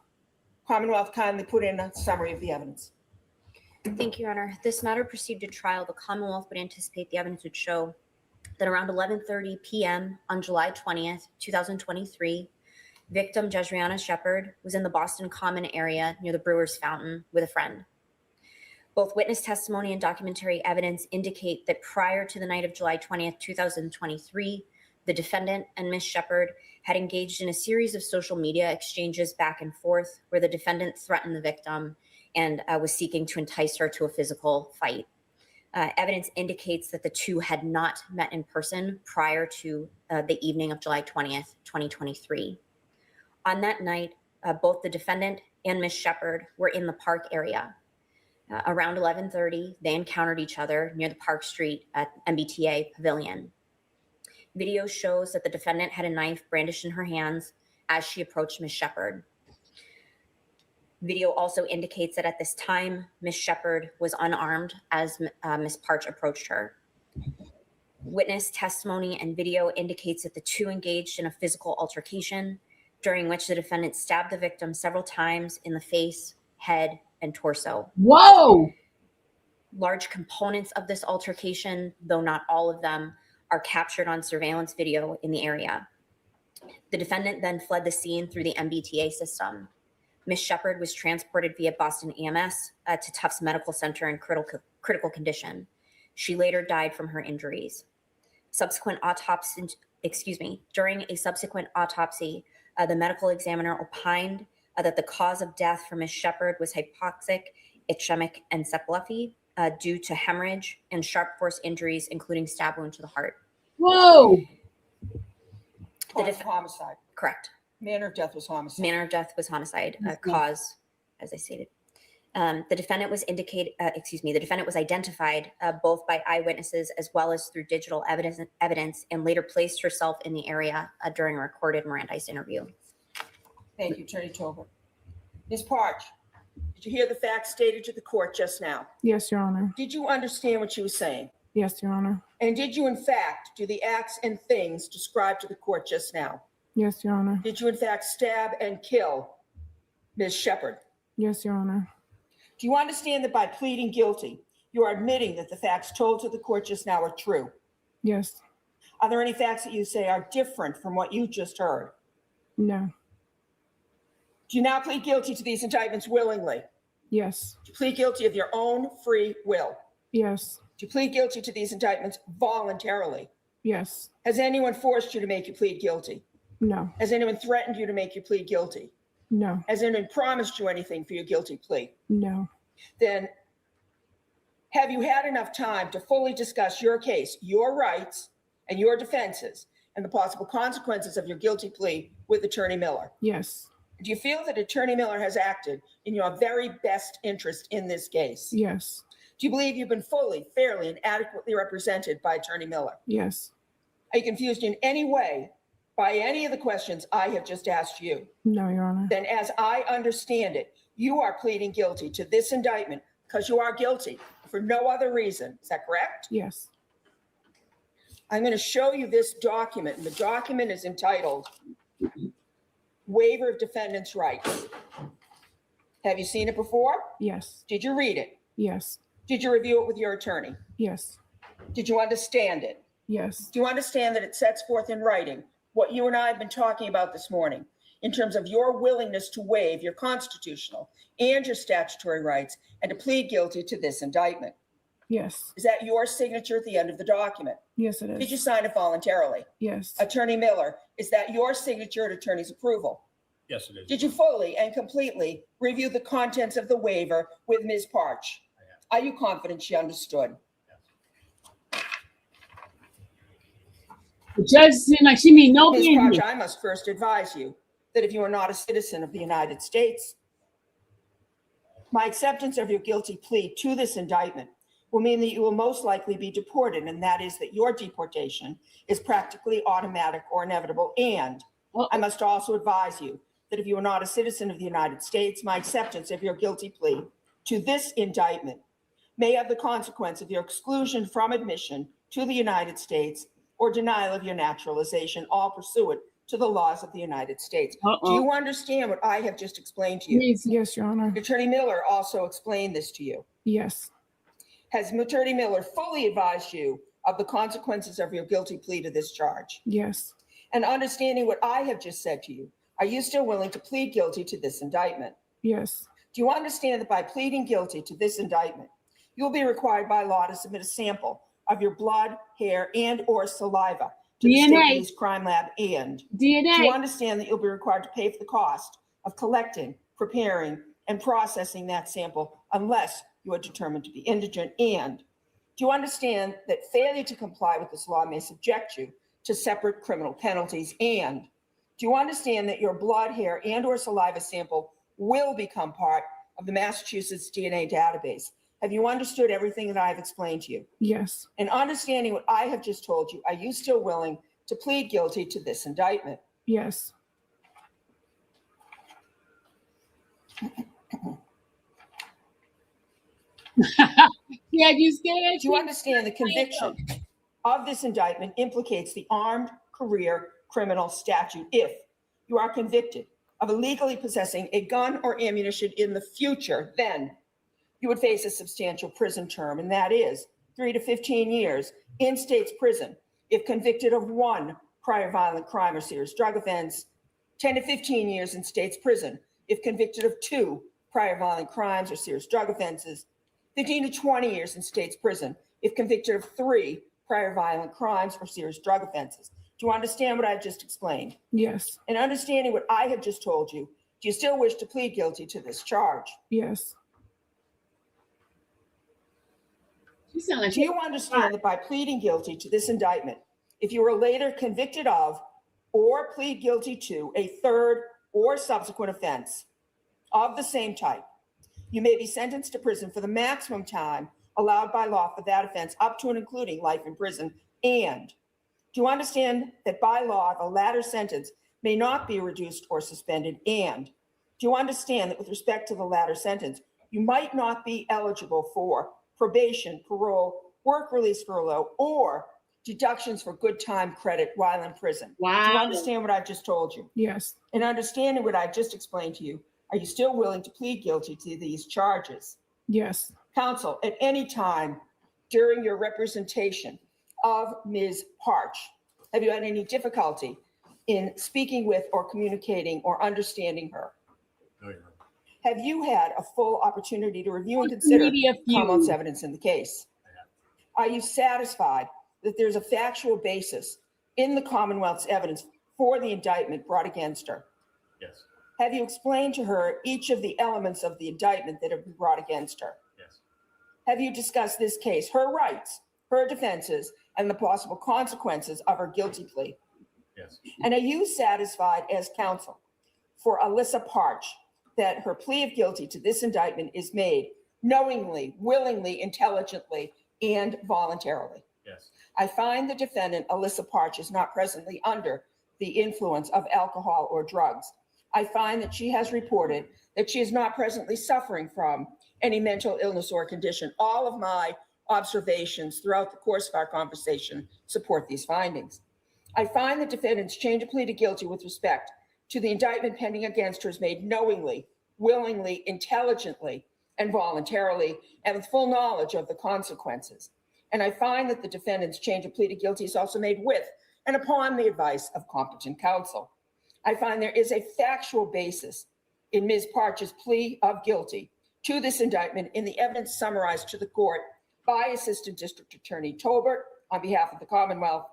Commonwealth, kindly put in a summary of the evidence. Thank you, Your Honor. This matter proceeded to trial. The Commonwealth would anticipate the evidence would show that around 11:30 p.m. on July 20th, 2023, victim Jezriana Shepard was in the Boston Common area near the Brewers Fountain with a friend. Both witness testimony and documentary evidence indicate that prior to the night of July 20th, 2023, the defendant and Ms. Shepard had engaged in a series of social media exchanges back and forth where the defendant threatened the victim and was seeking to entice her to a physical fight. Evidence indicates that the two had not met in person prior to the evening of July 20th, 2023. On that night, both the defendant and Ms. Shepard were in the park area. Around 11:30, they encountered each other near the Park Street MBTA pavilion. Video shows that the defendant had a knife brandished in her hands as she approached Ms. Shepard. Video also indicates that at this time, Ms. Shepard was unarmed as Ms. Parch approached her. Witness testimony and video indicates that the two engaged in a physical altercation during which the defendant stabbed the victim several times in the face, head, and torso. Whoa! Large components of this altercation, though not all of them, are captured on surveillance video in the area. The defendant then fled the scene through the MBTA system. Ms. Shepard was transported via Boston EMS to Tufts Medical Center in critical condition. She later died from her injuries. During a subsequent autopsy, the medical examiner opined that the cause of death for Ms. Shepard was hypoxic ischemic encephalopathy due to hemorrhage and sharp force injuries, including stab wound to the heart. Whoa! Homicide. Correct. Manner of death was homicide. Manner of death was homicide. Cause, as I stated. The defendant was identified both by eyewitnesses as well as through digital evidence and later placed herself in the area during a recorded Mirandized interview. Thank you, Attorney Tolbert. Ms. Parch, did you hear the facts stated to the court just now? Yes, Your Honor. Did you understand what she was saying? Yes, Your Honor. And did you, in fact, do the acts and things described to the court just now? Yes, Your Honor. Did you, in fact, stab and kill Ms. Shepard? Yes, Your Honor. Do you understand that by pleading guilty, you are admitting that the facts told to the court just now are true? Yes. Are there any facts that you say are different from what you just heard? No. Do you now plead guilty to these indictments willingly? Yes. Do you plead guilty of your own free will? Yes. Do you plead guilty to these indictments voluntarily? Yes. Has anyone forced you to make you plead guilty? No. Has anyone threatened you to make you plead guilty? No. Has anyone promised you anything for your guilty plea? No. Then have you had enough time to fully discuss your case, your rights, and your defenses, and the possible consequences of your guilty plea with Attorney Miller? Yes. Do you feel that Attorney Miller has acted in your very best interest in this case? Yes. Do you believe you've been fully, fairly, and adequately represented by Attorney Miller? Yes. Are you confused in any way by any of the questions I have just asked you? No, Your Honor. Then as I understand it, you are pleading guilty to this indictment because you are guilty for no other reason. Is that correct? Yes. I'm going to show you this document, and the document is entitled Waiver of Defendant's Rights. Have you seen it before? Yes. Did you read it? Yes. Did you review it with your attorney? Yes. Did you understand it? Yes. Do you understand that it sets forth in writing what you and I have been talking about this morning in terms of your willingness to waive your constitutional and your statutory rights and to plead guilty to this indictment? Yes. Is that your signature at the end of the document? Yes, it is. Did you sign it voluntarily? Yes. Attorney Miller, is that your signature at attorney's approval? Yes, it is. Did you fully and completely review the contents of the waiver with Ms. Parch? Are you confident she understood? The judge seemed like she mean no Ms. business. Parch, I must first advise you that if you are not a citizen of the United States, my acceptance of your guilty plea to this indictment will mean that you will most likely be deported, and that is that your deportation is practically automatic or inevitable. And I must also advise you that if you are not a citizen of the United States, my acceptance of your guilty plea to this indictment may have the consequence of your exclusion from admission to the United States or denial of your naturalization, all pursuant to the laws of the United States. Do you understand what I have just explained to you? Yes, Your Honor. Attorney Miller also explained this to you. Yes. Has Attorney Miller fully advised you of the consequences of your guilty plea to this charge? Yes. And understanding what I have just said to you, are you still willing to plead guilty to this indictment? Yes. Do you understand that by pleading guilty to this indictment, you will be required by law to submit a sample of your blood, hair, and or saliva to the State Police Crime Lab? And do you understand that you'll be required to pay for the cost of collecting, preparing, and processing that sample unless you are determined to be indigent? And do you understand that failure to comply with this law may subject you to separate criminal penalties? And do you understand that your blood, hair, and or saliva sample will become part of the Massachusetts DNA database? Have you understood everything that I've explained to you? Yes. And understanding what I have just told you, are you still willing to plead guilty to this indictment? Yes. Yeah, you scared? Do you understand the conviction of this indictment implicates the Armed Career Criminal Statute if you are convicted of illegally possessing a gun or ammunition in the future? Then you would face a substantial prison term, and that is 3 to 15 years in state's prison if convicted of one prior violent crime or serious drug offense, 10 to 15 years in state's prison if convicted of 2 prior violent crimes or serious drug offenses, 15 to 20 years in state's prison if convicted of 3 prior violent crimes or serious drug offenses. Do you understand what I've just explained? Yes. And understanding what I have just told you, do you still wish to plead guilty to this charge? Yes. You sound like Do you understand that by pleading guilty to this indictment, if you are later convicted of or plead guilty to a third or subsequent offense of the same type, you may be sentenced to prison for the maximum time allowed by law for that offense, up to and including life in prison? And do you understand that by law, the latter sentence may not be reduced or suspended? And do you understand that with respect to the latter sentence, you might not be eligible for probation, parole, work release furlough, or deductions for good time credit while in prison? Wow. Do you understand what I've just told you? Yes. And understanding what I've just explained to you, are you still willing to plead guilty to these charges? Yes. Counsel, at any time during your representation of Ms. Parch, have you had any difficulty in speaking with or communicating or understanding her? No, Your Honor. Have you had a full opportunity to review and consider Media feud. Commonwealth's evidence in the case? I have. Are you satisfied that there's a factual basis in the Commonwealth's evidence for the indictment brought against her? Yes. Have you explained to her each of the elements of the indictment that have been brought against her? Yes. Have you discussed this case, her rights, her defenses, and the possible consequences of her guilty plea? Yes. And are you satisfied as counsel for Alyssa Parch that her plea of guilty to this indictment is made knowingly, willingly, intelligently, and voluntarily? Yes. I find the defendant, Alyssa Parch, is not presently under the influence of alcohol or drugs. I find that she has reported that she is not presently suffering from any mental illness or condition. All of my observations throughout the course of our conversation support these findings. I find the defendant's change of plea to guilty with respect to the indictment pending against her is made knowingly, willingly, intelligently, and voluntarily, and with full knowledge of the consequences. And I find that the defendant's change of plea to guilty is also made with and upon the advice of competent counsel. I find there is a factual basis in Ms. Parch's plea of guilty to this indictment in the evidence summarized to the court by Assistant District Attorney Tolbert on behalf of the Commonwealth.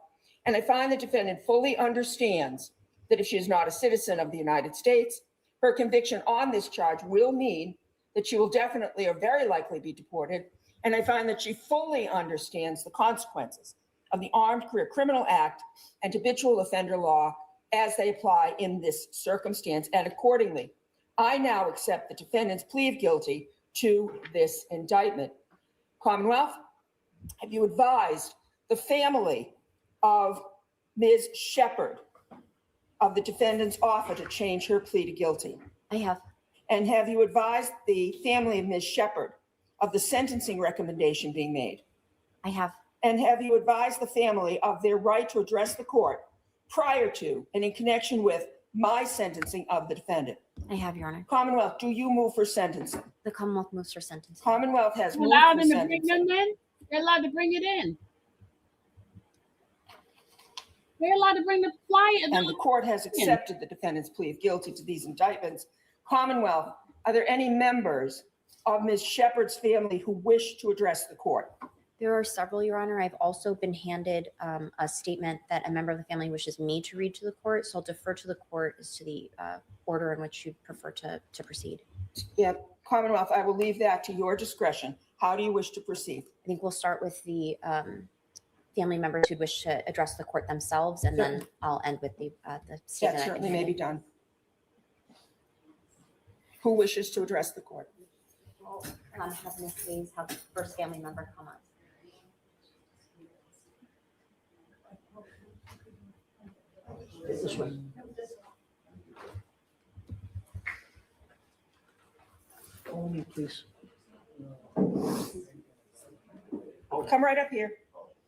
And I find the defendant fully understands that if she is not a citizen of the United States, her conviction on this charge will mean that she will definitely or very likely be deported. And I find that she fully understands the consequences of the Armed Career Criminal Act and habitual offender law as they apply in this circumstance. And accordingly, I now accept the defendant's plea of guilty to this indictment. Commonwealth, Have you advised the family of Ms. Shepherd of the defendant's offer to change her plea to guilty? I have. And have you advised the family of Ms. Shepherd of the sentencing recommendation being made? I have. And have you advised the family of their right to address the court prior to and in connection with my sentencing of the defendant? I have, Your Honor. Commonwealth, do you move for sentencing? The Commonwealth moves for sentencing. Commonwealth has You moved allow for them to bring them sentencing. in? They're allowed to bring it in. They're allowed to bring the flyer. And the court has accepted the defendant's plea of guilty to these indictments. Commonwealth, are there any members of Ms. Shepherd's family who wish to address the court? There are several, Your Honor. I've also been handed a statement that a member of the family wishes me to read to the court, so I'll defer to the court as to the order in which you'd prefer to proceed. Yeah, Commonwealth, I will leave that to your discretion. How do you wish to proceed? I think we'll start with the family members who wish to address the court themselves, and then I'll end with the That statement. certainly may be done. Who wishes to address the court? Have Ms. Hayes have the first family member come up. This way. Only, please. Come right up here.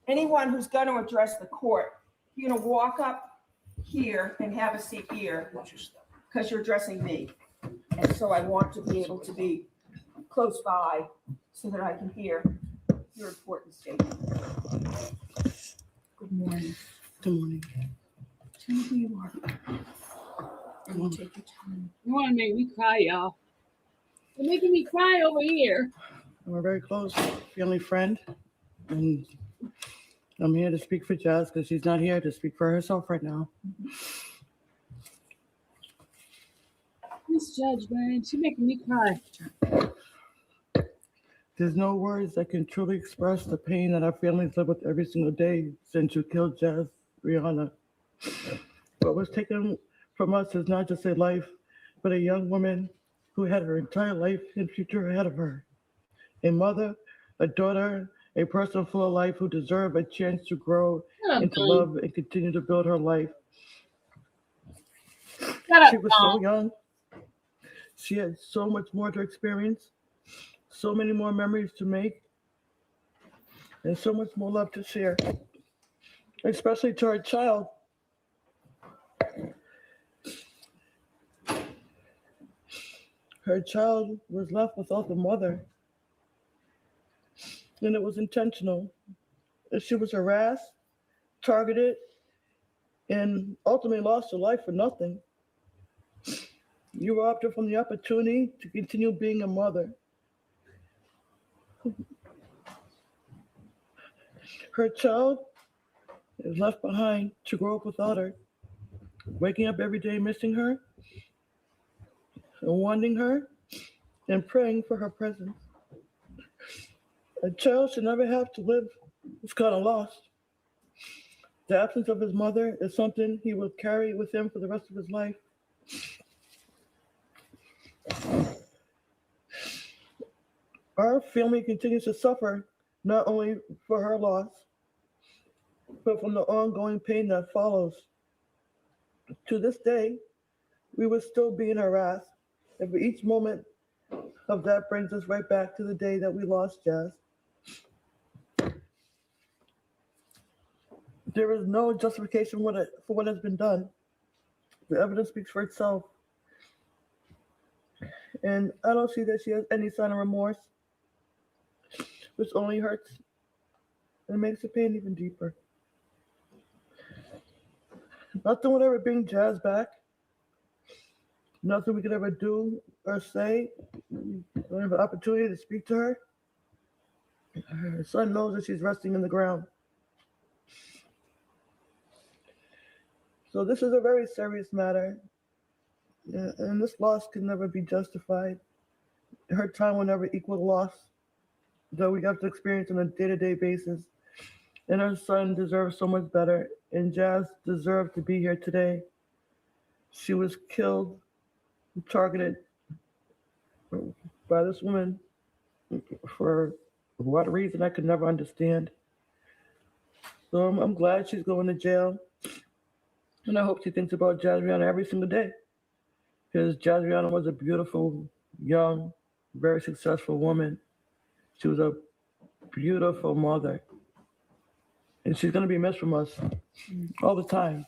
Anyone who's going to address the court, you're going to walk up here and have a seat here because you're addressing me. And so I want to be able to be close by so that I can hear your important statement. Good morning. Good morning. Tell me who you are. And we'll take your time. You want to make me cry, y'all. You're making me cry over here. I'm a very close family friend, and I'm here to speak for Jazz because she's not here to speak for herself right now. Miss Judge, man, she's making me cry. There's no words that can truly express the pain that our families live with every single day since you killed Jazz Rihanna. What was taken from us is not just a life, but a young woman who had her entire life and future ahead of her. A mother, a daughter, a person full of life who deserved a chance to grow and to love and continue to build her life. She was so young. She had so much more to experience, so many more memories to make, and so much more love to share, especially to her child. Her child was left without the mother, and it was intentional. She was harassed, targeted, and ultimately lost her life for nothing. You robbed her from the opportunity to continue being a mother. Her child is left behind to grow up without her, waking up every day missing her, and wanting her, and praying for her presence. A child should never have to live this kind of loss. The absence of his mother is something he will carry with him for the rest of his life. Our family continues to suffer not only for her loss, but from the ongoing pain that follows. To this day, we would still be harassed, and for each moment of that brings us right back to the day that we lost Jazz. There is no justification for what has been done. The evidence speaks for itself. And I don't see that she has any sign of remorse, which only hurts and makes the pain even deeper. Nothing would ever bring Jazz back. Nothing we could ever do or say. We don't have an opportunity to speak to her. Her son knows that she's resting in the ground. So this is a very serious matter, and this loss can never be justified. Her time will never equal the loss that we have to experience on a day-to-day basis. And her son deserves so much better, and Jazz deserved to be here today. She was killed, targeted by this woman for for what reason I could never understand. So I'm glad she's going to jail. And I hope she thinks about Jazriana every single day. Because Jazriana was a beautiful, young, very successful woman. She was a beautiful mother. And she's going to be missed from us all the time.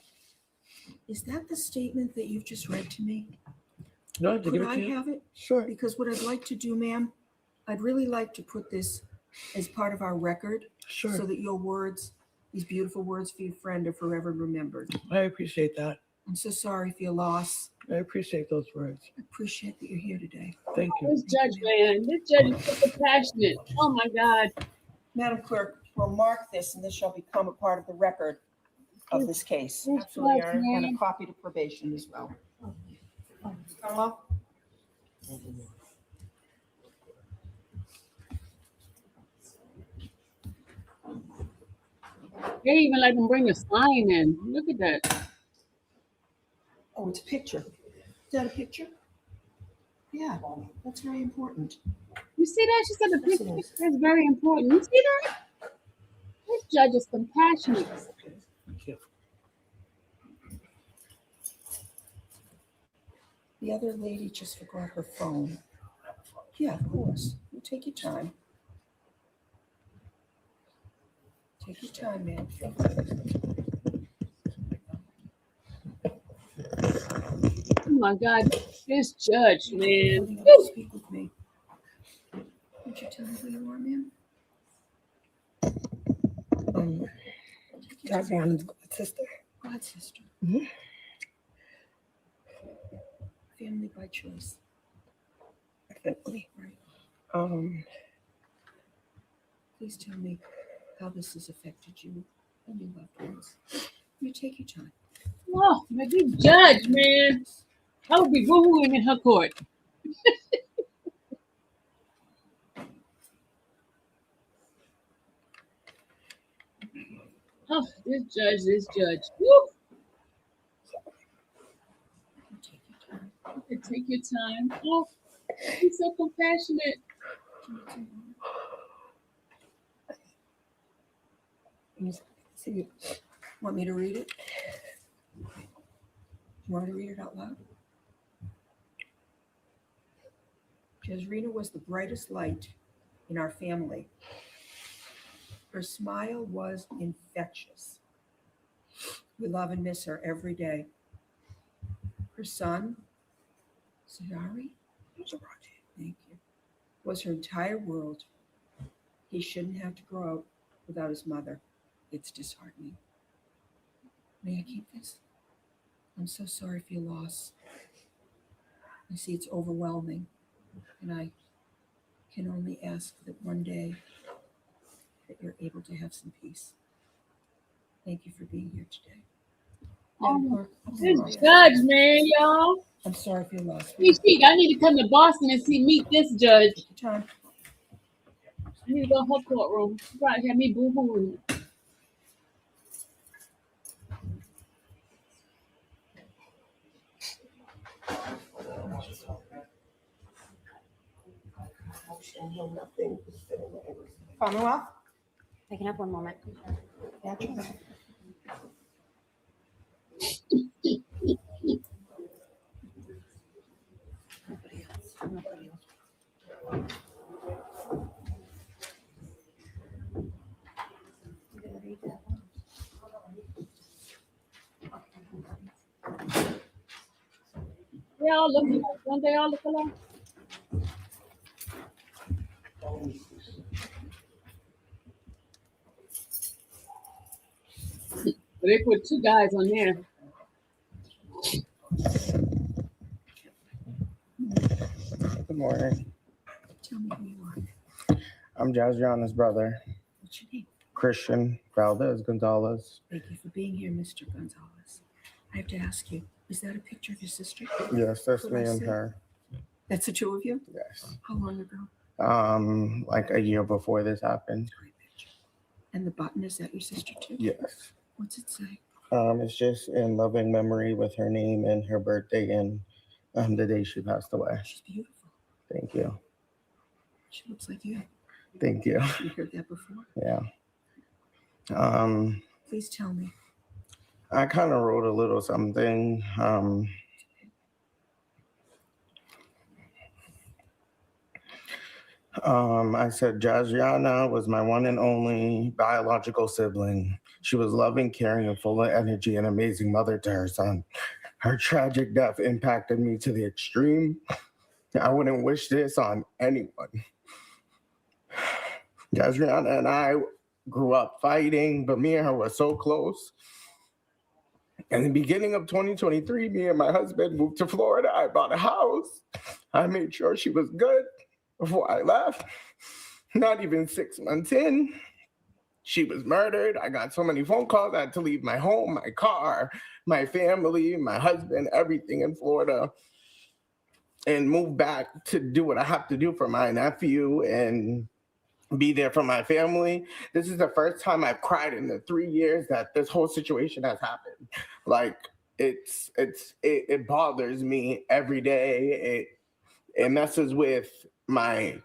Is that the statement that you've just read to me? No, to give Could it I to you? have it? Sure. Because what I'd like to do, ma'am, I'd really like to put this as part of our record Sure. so that your words, these beautiful words for your friend, are forever remembered. I appreciate that. I'm so sorry for your loss. I appreciate those words. I appreciate that you're here today. Thank you. This judge, man, this judge is so compassionate. Oh my God. Madam Clerk, we'll mark this and this shall become a part of the record of this case. Yes, Absolutely, yes, Your Honor, and ma'am. a copy to probation as well. Commonwealth? They even let them bring a sign in. Look at that. Oh, it's a picture. Is that a picture? Yeah, that's very important. You see that? She said the Yes, it picture is. is very important. You see that? This judge is compassionate. Thank you. The other lady just forgot her phone. Yeah, of course. You take your time. Take your time, man. Oh my God, this judge, man. Coming up to speak with me. Would you tell me who you are, ma'am? Jazriana's sister. God, sister. Mhm. Family by choice. Definitely. Right. Please tell me how this has affected you and your loved ones. You take your time. Oh, man, this judge, man. I would be boo-hooing in her court. Oh, this judge. Woo. You take your time. You can take your time. Oh, he's so compassionate. See, want me to read it? You want me to read it out loud? Jazrina was the brightest light in our family. Her smile was infectious. We love and miss her every day. Her son, Sayari, thank you, was her entire world. He shouldn't have to grow up without his mother. It's disheartening. May I keep this? I'm so sorry for your loss. I see it's overwhelming, and I can only ask that one day that you're able to have some peace. Thank you for being here today. Madam Clerk, This judge, man, y'all. I'm sorry for your loss. I need to come to Boston and meet this judge. Take your time. I need to go to her courtroom. She probably had me boo-hooing. Commonwealth? I can have one moment. Naturally. They all look alike. Don't they all look alike? But they put two guys on there. Good morning. Tell me who you are. I'm Jazriana's brother, What's your name? Christian Valdez Gonzalez. Thank you for being here, Mr. Gonzalez. I have to ask you, is that a picture of your sister? Yes, that's Could me I and see? her. That's the two of you? Yes. How long ago? Like a year before this happened. Great picture. And the button, is that your sister too? Yes. What's it say? It's just in loving memory with her name and her birthday and the day she passed away. She's beautiful. Thank you. She looks like you. Thank you. You heard that before? Yeah. Please tell me. I kind of wrote a little something. I said Jajiana was my one and only biological sibling. She was loving, caring, and full of energy, an amazing mother to her son. Her tragic death impacted me to the extreme. I wouldn't wish this on anyone. Jajiana and I grew up fighting, but me and her were so close. In the beginning of 2023, me and my husband moved to Florida. I bought a house. I made sure she was good before I left. Not even 6 months in, she was murdered. I got so many phone calls. I had to leave my home, my car, my family, my husband, everything in Florida, and move back to do what I have to do for my nephew and be there for my family. This is the first time I've cried in the 3 years that this whole situation has happened. Like, it bothers me every day. It messes with my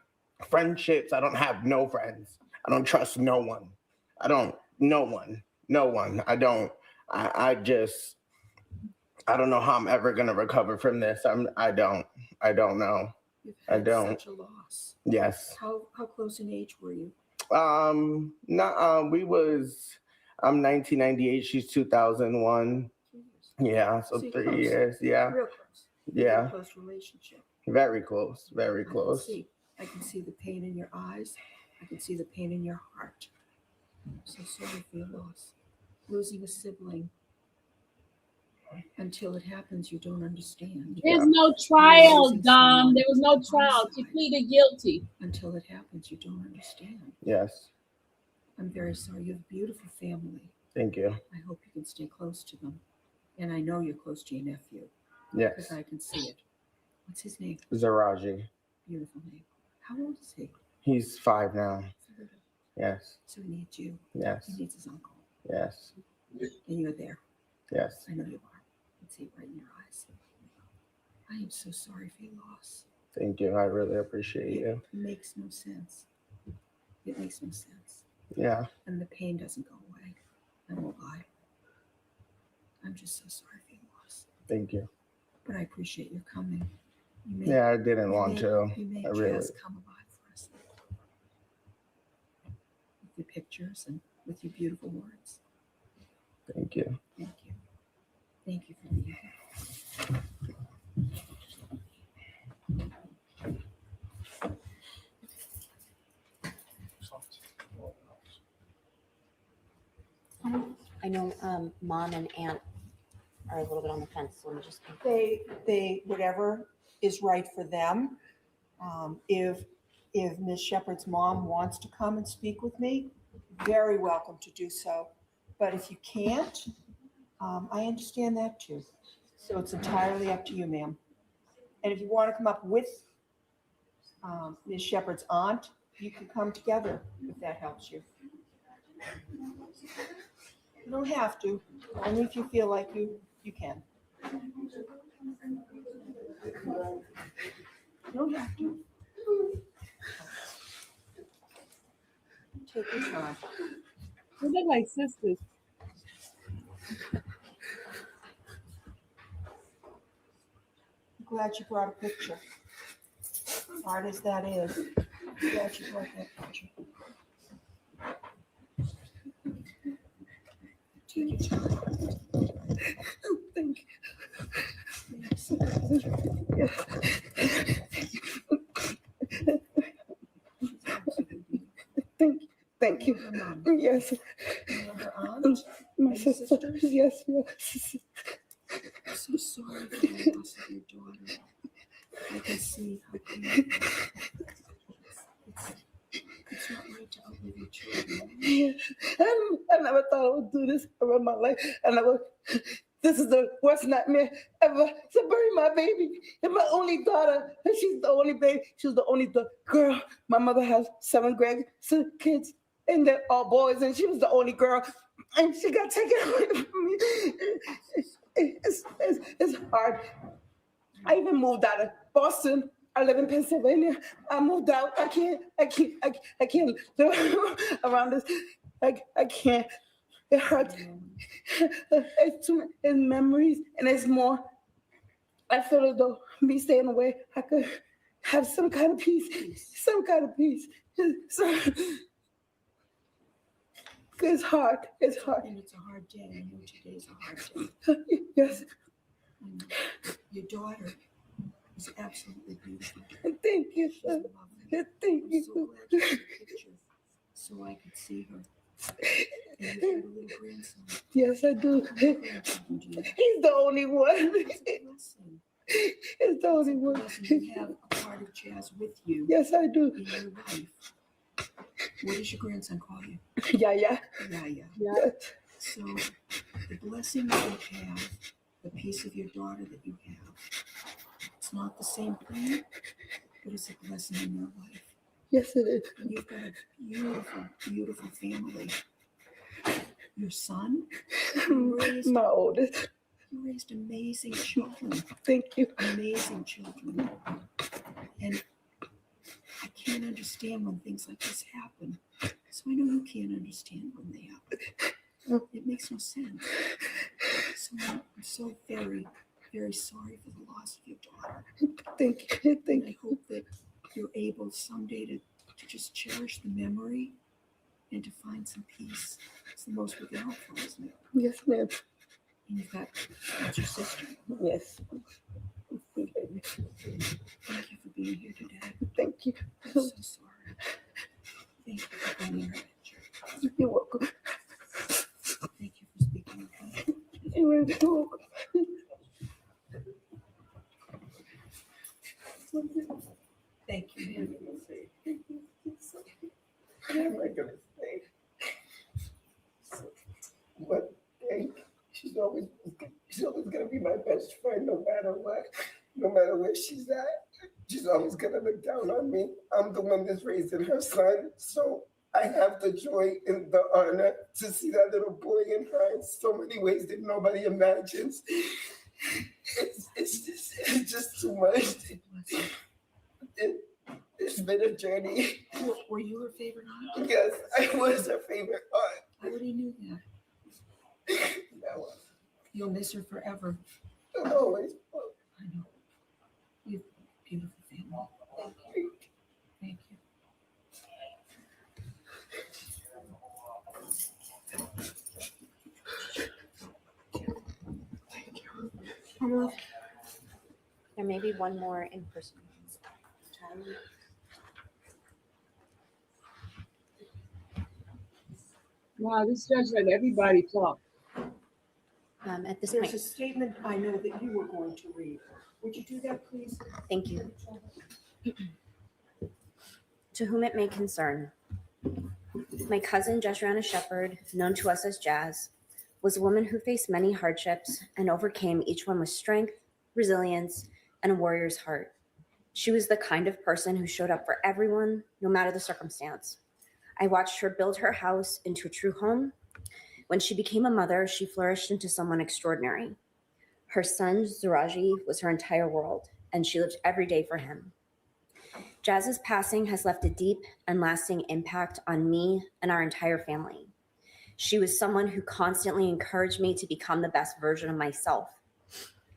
friendships. I don't have no friends. I don't trust no one. I don't know how I'm ever gonna recover from this. I don't know. You've had such a loss. Yes. How close in age were you? I'm 1998, she's 2001. Yeah, so 3 close. years. Yeah. Real close. Yeah. Real close relationship. Very close. Very close. I can see the pain in your eyes. I can see the pain in your heart. I'm so sorry for your loss. Losing a sibling. Until it happens, you don't understand. There's no trial, Dom. There was no trial. She pleaded guilty. Until it happens, you don't understand. Yes. I'm very sorry. You have a beautiful family. Thank you. I hope you can stay close to them. And I know you're close to your nephew. Yes. Because I can see it. What's his name? Zaraji. Beautiful name. How old is he? He's 5 now. Yes. So he needs you. Yes. He needs his uncle. Yes. And you're there. Yes. I know you are. I can see it right in your eyes. I am so sorry for your loss. Thank you. I really appreciate you. It makes no sense. It makes no sense. Yeah. And the pain doesn't go away. I won't lie. I'm just so sorry for your loss. Thank you. But I appreciate your coming. I didn't want to. You may I really. just come by for us. With your pictures and with your beautiful words. Thank you. Thank you. Thank you for being here. I know mom and aunt are a little bit on the fence, so let me just. They whatever is right for them. If Ms. Shepherd's mom wants to come and speak with me, very welcome to do so. But if you can't, I understand that too. So it's entirely up to you, ma'am. And if you want to come up with Ms. Shepherd's aunt, you can come together if that helps you. You don't have to, only if you feel like you can. You don't have to. Take your time. They look like sisters. I'm glad you brought a picture. Hard as that is, I'm glad you brought that picture. Take your time. Oh, thank you. Thank you. Yes. Her aunt, My sister. sisters? Yes. I'm so sorry for the loss of your daughter. I can see how painful it's not right to outlive your children. I never thought I would do this around my life. This is the worst nightmare ever, to bury my baby and my only daughter. And she's the only baby. She was the only girl. My mother has 7 kids, and they're all boys, and she was the only girl. And she got taken away from me. It's hard. I even moved out of Boston I live in Pennsylvania. I moved out. I can't live around this. I can't. It hurts. It's too many memories, and it's more. I feel as though me staying away, I could have some kind of peace. Some kind of peace. So, it's hard. It's hard. And it's a hard day. I know today's a hard day. Yes. And your daughter is absolutely beautiful. Thank you, She's sir. lovely. Thank I'm you. so glad you took a picture so I could see her. And you have a little grandson. Yes, I do. How many grandchildren do you have? He's the only one. It's a blessing. He's the only one. Blessing you have a part of Jazz with you Yes, I do. in your life. What does your grandson call you? Yeah. Yeah. Yes. So the blessing that you have, the piece of your daughter that you have, it's not the same thing, but it's a blessing in your life. Yes, it is. And you've got a beautiful, beautiful family. Your son, you raised, My oldest. you raised amazing children. Thank you. Amazing children. And I can't understand when things like this happen. So I know you can't understand when they happen. It makes no sense. So I'm so very, very sorry for the loss of your daughter. Thank you. And I hope that you're able someday to just cherish the memory and to find some peace. It's the most we can hope for, isn't it? Yes, ma'am. And you've got, that's your sister. Yes. Thank you for being here today. Thank you. I'm so sorry. Thank you for being here. You're welcome. Thank you for speaking with me. You're welcome. Thank you, man. What am I gonna say? But hey, she's always gonna be my best friend, no matter what, no matter where she's at. She's always gonna look down on me. I'm the one that's raising her son, so I have the joy and the honor to see that little boy in her in so many ways that nobody imagines. It's just too much. It's been a journey. Were you her favorite aunt? Yes, I was her favorite aunt. I already knew that. Now, You'll miss her forever. always. I know. You have a beautiful family. Thank you. There may be one more in person. Wow, this judge let everybody talk. At this There's point, a statement I know that you were going to read. Would you do that, please? thank you. To whom it may concern, my cousin Jeshriana Shepherd, known to us as Jazz, was a woman who faced many hardships and overcame each one with strength, resilience, and a warrior's heart. She was the kind of person who showed up for everyone, no matter the circumstance. I watched her build her house into a true home. When she became a mother, she flourished into someone extraordinary. Her son, Zuraji, was her entire world, and she lived every day for him. Jazz's passing has left a deep and lasting impact on me and our entire family. She was someone who constantly encouraged me to become the best version of myself.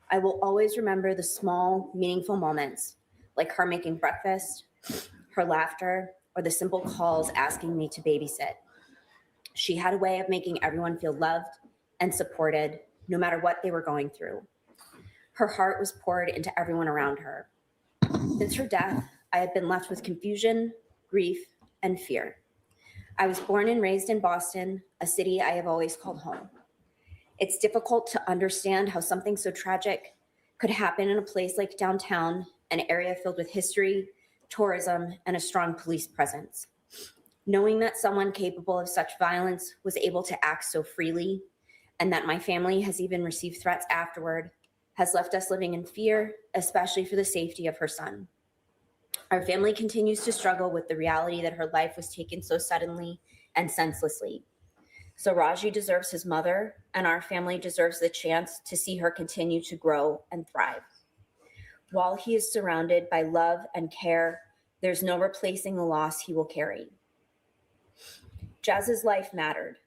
I will always remember the small, meaningful moments, like her making breakfast, her laughter, or the simple calls asking me to babysit. She had a way of making everyone feel loved and supported, no matter what they were going through. Her heart was poured into everyone around her. Since her death, I have been left with confusion, grief, and fear. I was born and raised in Boston, a city I have always called home. It's difficult to understand how something so tragic could happen in a place like downtown, an area filled with history, tourism, and a strong police presence. Knowing that someone capable of such violence was able to act so freely, and that my family has even received threats afterward, has left us living in fear, especially for the safety of her son. Our family continues to struggle with the reality that her life was taken so suddenly and senselessly. So Raji deserves his mother, and our family deserves the chance to see her continue to grow and thrive. While he is surrounded by love and care, there's no replacing the loss he will carry. Jazz's life mattered.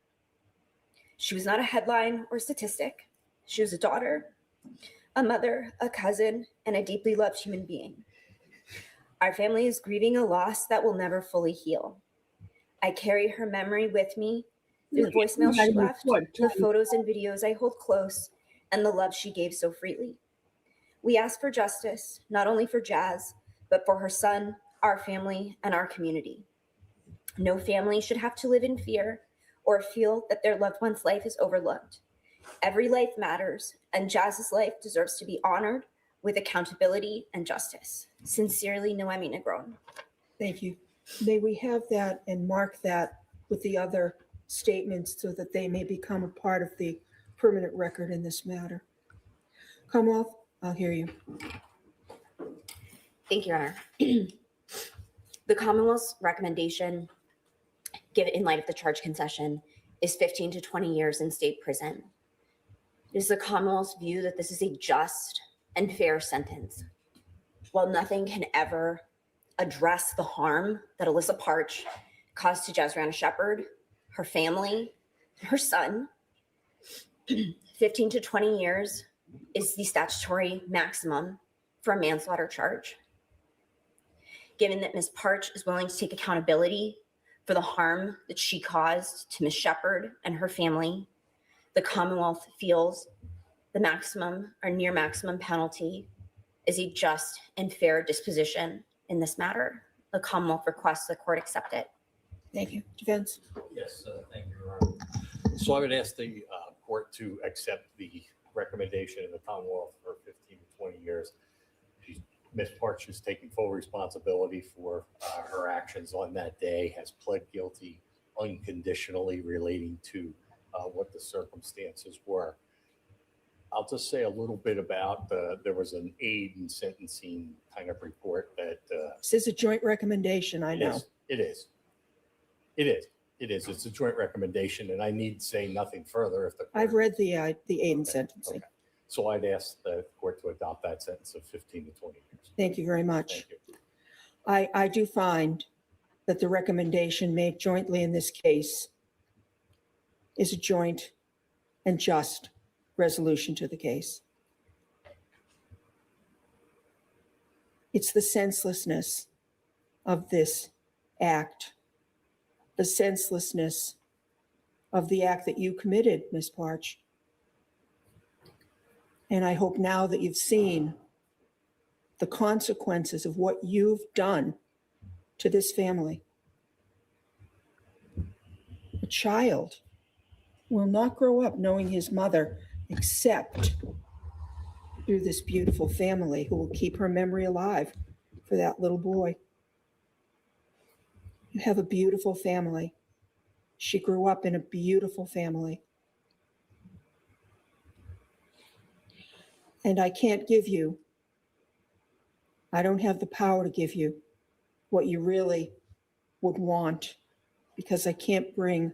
She was not a headline or statistic. She was a daughter, a mother, a cousin, and a deeply loved human being. Our family is grieving a loss that will never fully heal. I carry her memory with me through the voicemail she left, the photos and videos I hold close, and the love she gave so freely. We ask for justice, not only for Jazz, but for her son, our family, and our community. No family should have to live in fear or feel that their loved one's life is overlooked. Every life matters, and Jazz's life deserves to be honored with accountability and justice. Sincerely, Noemi Negron. Thank you. May we have that and mark that with the other statements so that they may become a part of the permanent record in this matter. Commonwealth, I'll hear you. Thank you, Your Honor. The Commonwealth's recommendation, given in light of the charge concession, is 15 to 20 years in state prison. It is the Commonwealth's view that this is a just and fair sentence. While nothing can ever address the harm that Alyssa Parch caused to Jazriana Shepard, her family, and her son, 15 to 20 years is the statutory maximum for a manslaughter charge. Given that Ms. Parch is willing to take accountability for the harm that she caused to Ms. Shepard and her family, the Commonwealth feels the maximum or near maximum penalty is a just and fair disposition in this matter. The Commonwealth requests the court accept it. Thank you. Defense. Yes, thank you, Your Honor. So I would ask the court to accept the recommendation in the Commonwealth for 15 to 20 years. Ms. Parch is taking full responsibility for her actions on that day, has pled guilty unconditionally relating to what the circumstances were. I'll just say a little bit about there was an aid in sentencing kind of report that. This is a joint recommendation, I know. It is. It's a joint recommendation, and I need say nothing further if the. I've read the aid in sentencing. Okay. So I'd ask the court to adopt that sentence of 15 to 20 years. Thank you very much. Thank you. I do find that the recommendation made jointly in this case is a joint and just resolution to the case. It's the senselessness of this act, the senselessness of the act that you committed, Ms. Parch. And I hope now that you've seen the consequences of what you've done to this family. A child will not grow up knowing his mother except through this beautiful family who will keep her memory alive for that little boy. You have a beautiful family. She grew up in a beautiful family. And I can't give you, I don't have the power to give you what you really would want because I can't bring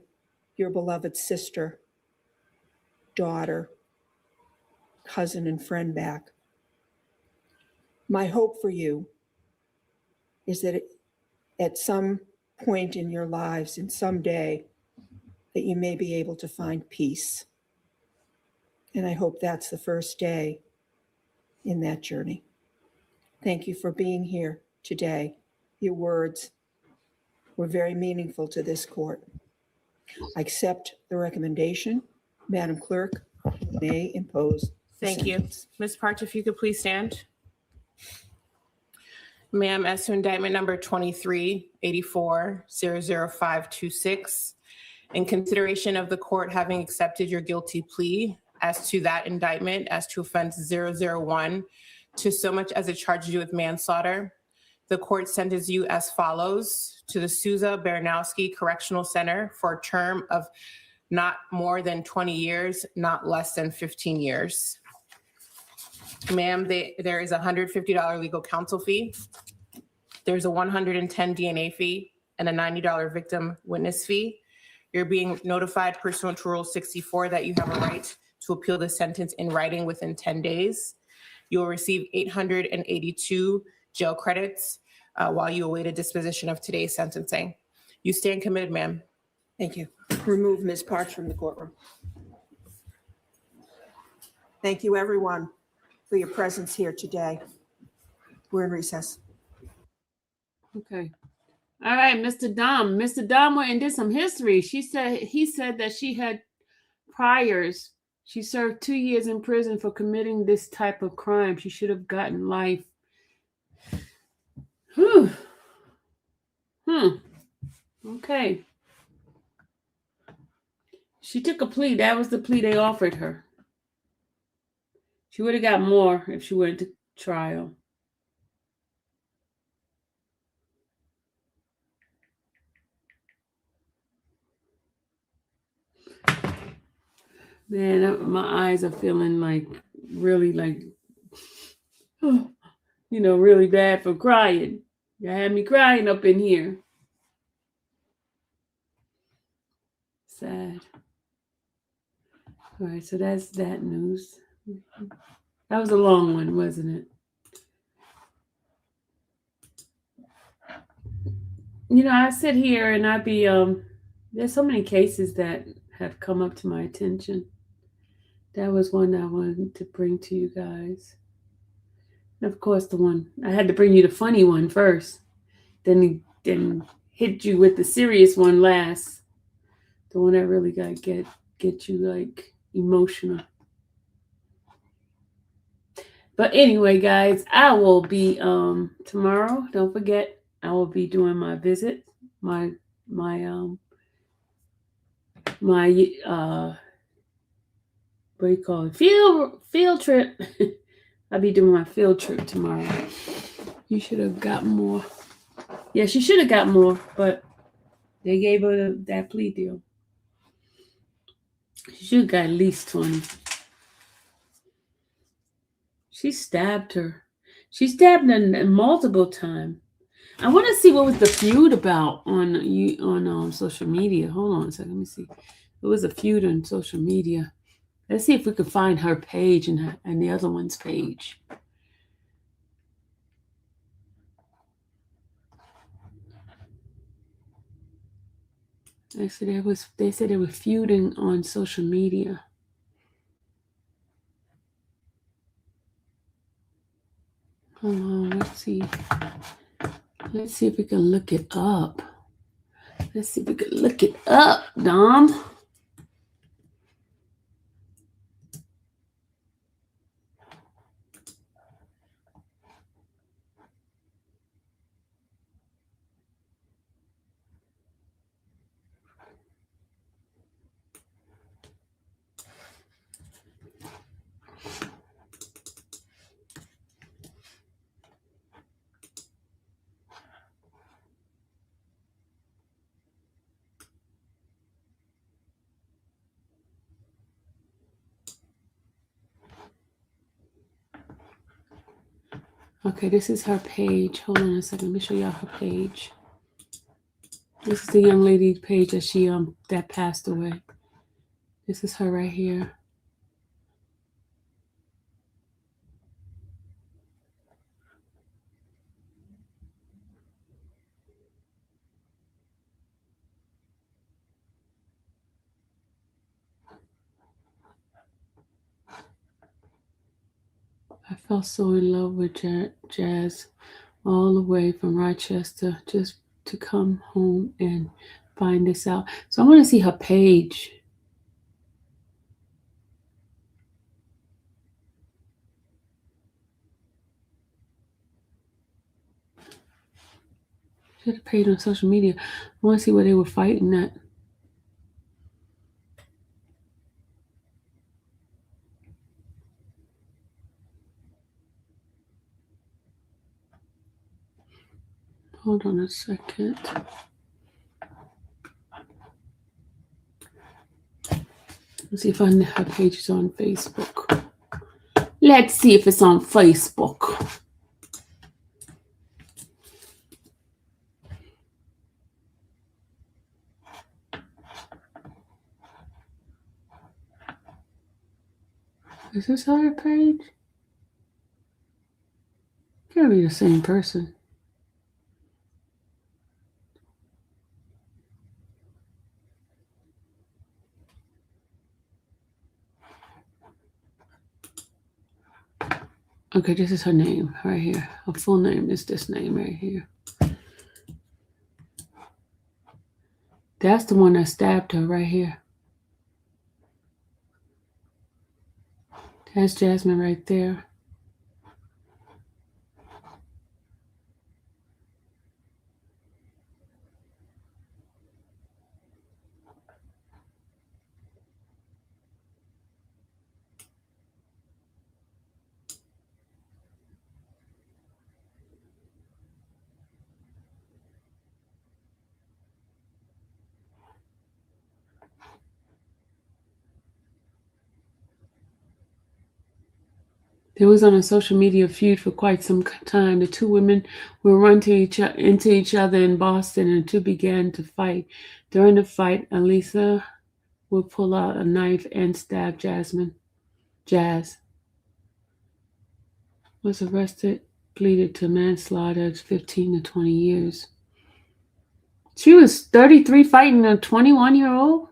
your beloved sister, daughter, cousin, and friend back. My hope for you is that at some point in your lives and someday that you may be able to find peace. And I hope that's the first day in that journey. Thank you for being here today. Your words were very meaningful to this court. I accept the recommendation. Madam Clerk, you may impose. Thank you. Ms. Parch, if you could please stand. Ma'am, as to indictment number 23-84-00526, in consideration of the court having accepted your guilty plea as to that indictment as to offense 001 to so much as it charges you with manslaughter, the court sentences you as follows to the Sousa Baranowski Correctional Center for a term of not more than 20 years, not less than 15 years. Ma'am, there is a $150 legal counsel fee. There's a $110 DNA fee and a $90 victim witness fee. You're being notified pursuant to Rule 64 that you have a right to appeal the sentence in writing within 10 days. You will receive 882 jail credits while you await a disposition of today's sentencing. You stand committed, ma'am. Thank you. Remove Ms. Parks from the courtroom. Thank you, everyone, for your presence here today. We're in recess. Okay. All right, Mr. Dom. Mr. Dom went and did some history. He said that she had priors. She served 2 years in prison for committing this type of crime. She should have gotten life. Whew. Okay. She took a plea. That was the plea they offered her. She would have got more if she went to trial. Man, my eyes are feeling like really like, really bad for crying. You had me crying up in here. Sad. All right, so that's that news. That was a long one, wasn't it? I sit here and I be there's so many cases that have come up to my attention. That was one I wanted to bring to you guys. And of course, the one I had to bring you the funny one first, then hit you with the serious one last. The one that really got get you like emotional. But anyway, guys, I will be tomorrow. Don't forget, I will be doing my visit, my what do you call it? Field trip. I'll be doing my field trip tomorrow. You should have got more. Yeah, she should have got more, but they gave her that plea deal. She should have got at least 20. She stabbed her. She stabbed her multiple times. I want to see what was the feud about on social media. Hold on a second. Let me see. It was a feud on social media. Let's see if we can find her page and the other one's page. Actually, they said they were feuding on social media. Hold on, let's see. Let's see if we can look it up. Let's see if we can look it up, Dom. Okay, this is her page. Hold on a second. Let me show y'all her page. This is the young lady's page that she that passed away. This is her right here. I fell so in love with jazz all the way from Rochester just to come home and find this out. So I want to see her page. She had a page on social media. I want to see where they were fighting at. Hold on a second. Let's see if her page is on Facebook. Let's see if it's on Facebook. Is this her page? gotta be the same person. Okay, this is her name right here. Her full name is this name right here. That's the one that stabbed her right here. That's Jasmine right there. They was on a social media feud for quite some time. The two women would run into each other in Boston, and the two began to fight. During the fight, Alyssa would pull out a knife and stab Jasmine. Jazz was arrested, pleaded to manslaughter, 15 to 20 years. She was 33 fighting a 21-year-old?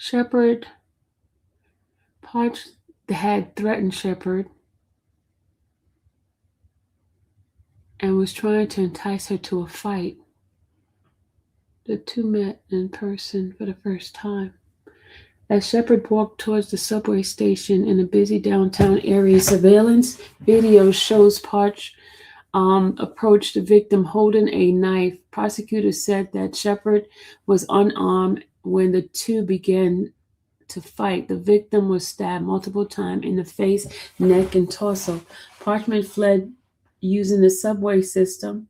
Shepard Potch had threatened Shepard and was trying to entice her to a fight. The two met in person for the first time. As Shepard walked towards the subway station in a busy downtown area, surveillance video shows Potch approached the victim holding a knife. Prosecutors said that Shepard was unarmed when the two began to fight. The victim was stabbed multiple times in the face, neck, and torso. Parchment fled using the subway system.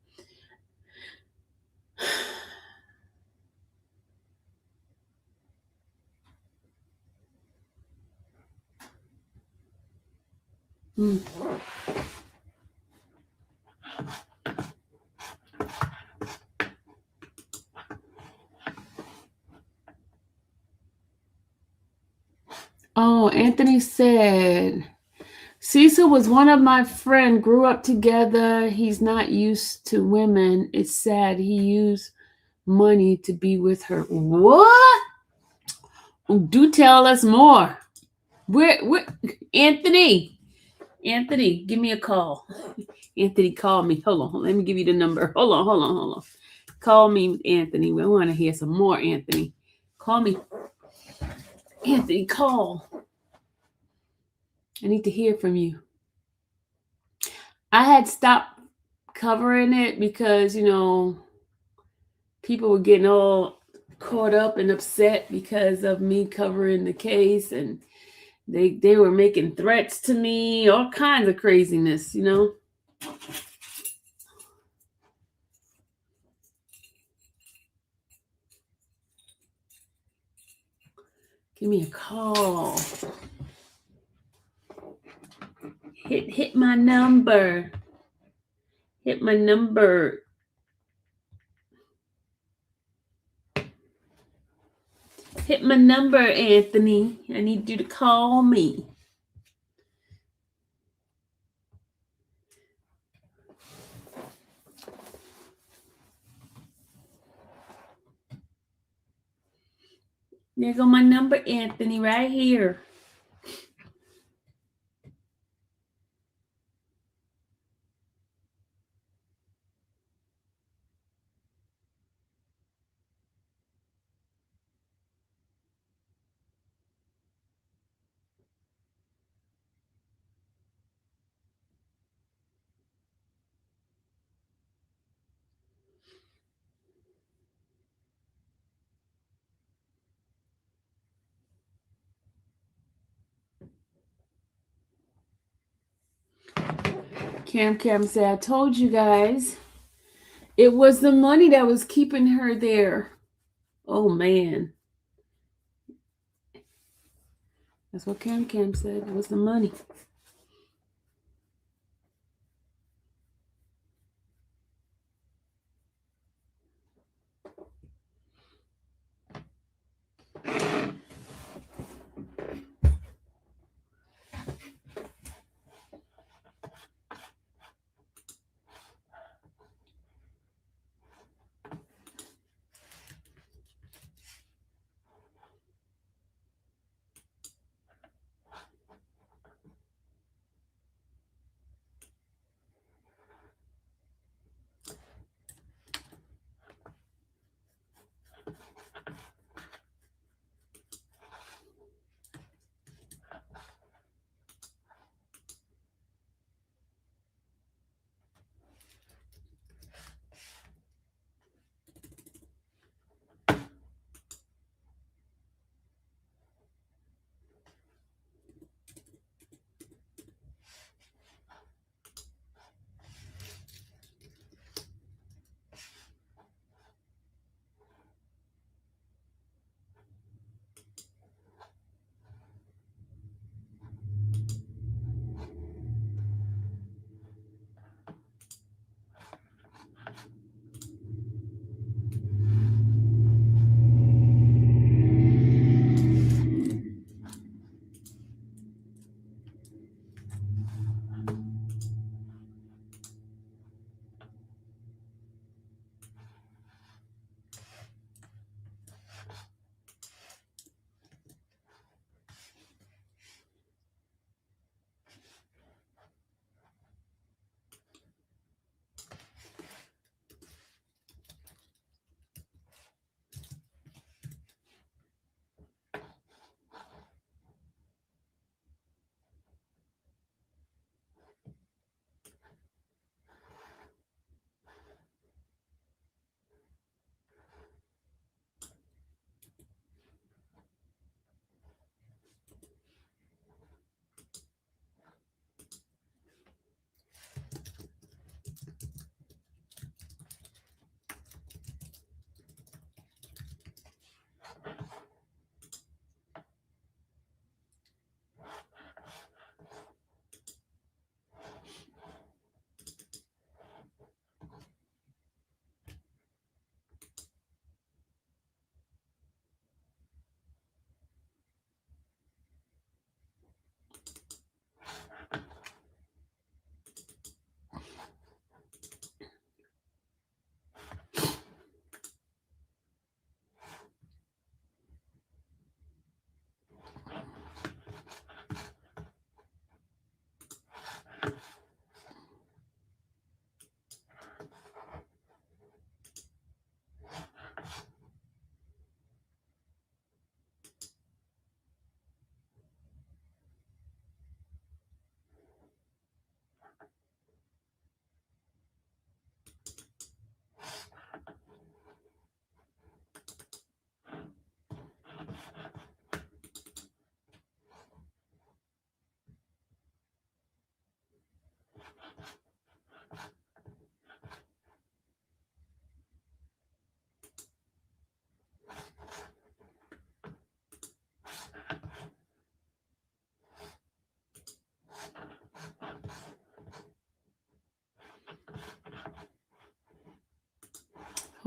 Oh, Anthony said, Cecil was one of my friends, grew up together. He's not used to women. It's sad. He used money to be with her. What? Do tell us more. Where Anthony, give me a call. Anthony, call me. Hold on. Let me give you the number. Hold on. Call me, Anthony. We want to hear some more, Anthony. Call me. Anthony, call. I need to hear from you. I had stopped covering it because, people were getting all caught up and upset because of me covering the case, and they were making threats to me, all kinds of craziness, Give me a call. Hit my number. Hit my number. Hit my number, Anthony. I need you to call me. There go my number, Anthony, right here. Cam said, I told you guys, it was the money that was keeping her there. Oh, man. That's what Cam said. It was the money.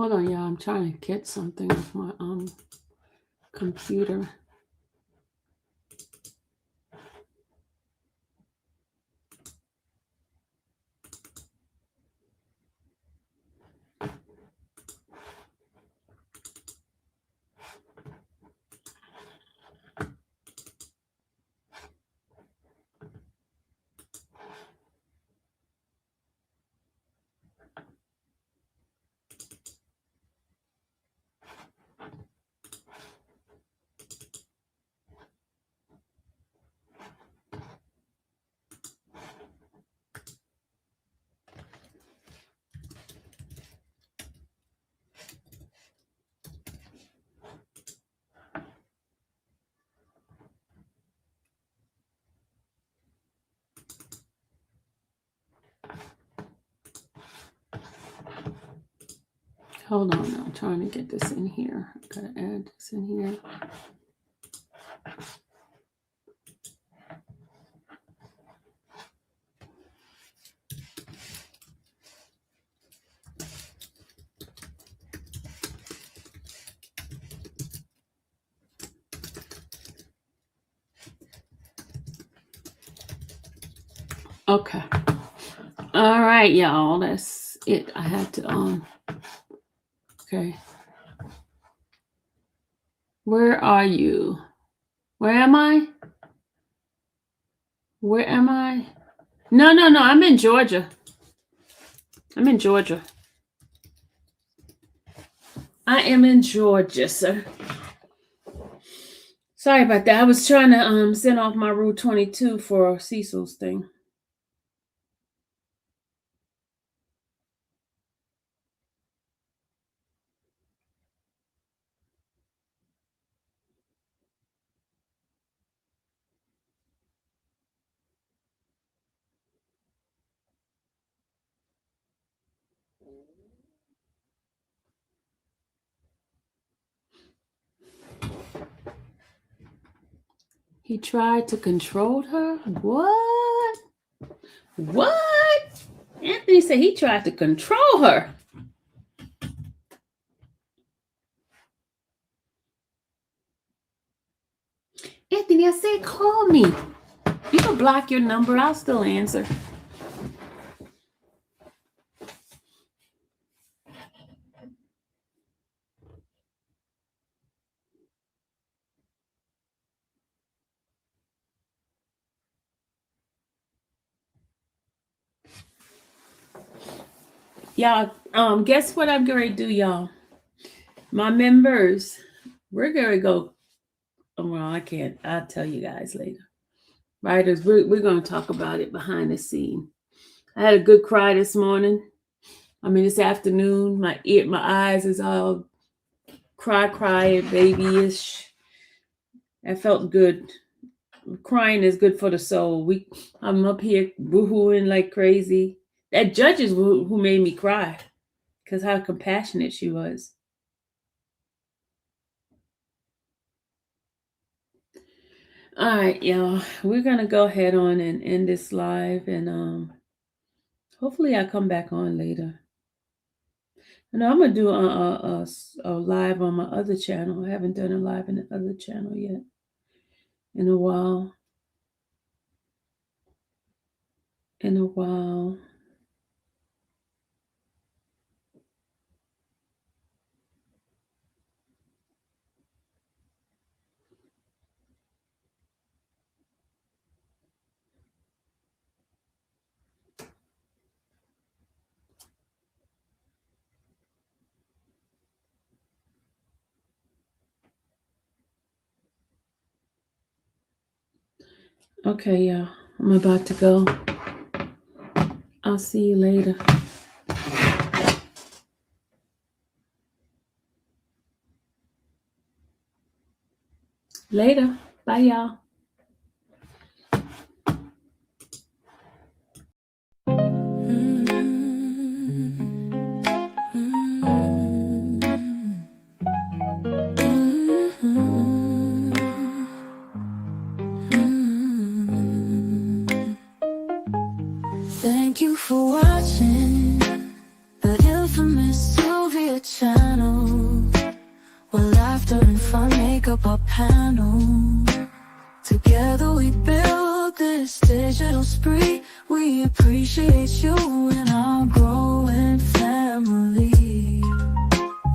Hold on, y'all. I'm trying to get something with my computer. Hold on, I'm trying to get this in here. I gotta add this in here. Okay. All right, y'all. That's it. I had to okay. Where are you? Where am I? Where am I? No. I'm in Georgia. I'm in Georgia. I am in Georgia, sir. Sorry about that. I was trying to send off my Rule 22 for Cecil's thing. He tried to control her? What? What? Anthony said he tried to control her. Anthony, I said call me. You can block your number. I'll still answer. Y'all, guess what I'm going to do, y'all? My members, we're going to go. Oh, well, I can't. I'll tell you guys later. Writers, we're going to talk about it behind the scene. I had a good cry this morning. This afternoon. My eyes is all crying, babyish. I felt good. Crying is good for the soul. I'm up here boohooing like crazy. That judge is who made me cry because how compassionate she was. All right, y'all. We're gonna go ahead on and end this live, and hopefully I come back on later. And I'm gonna do a live on my other channel. I haven't done a live in the other channel yet in a while. Okay, y'all. I'm about to go. I'll see you later. Later. Bye, y'all. Thank you for watching the Infamous Sylvia channel. this digital spree. We appreciate you and our growing family.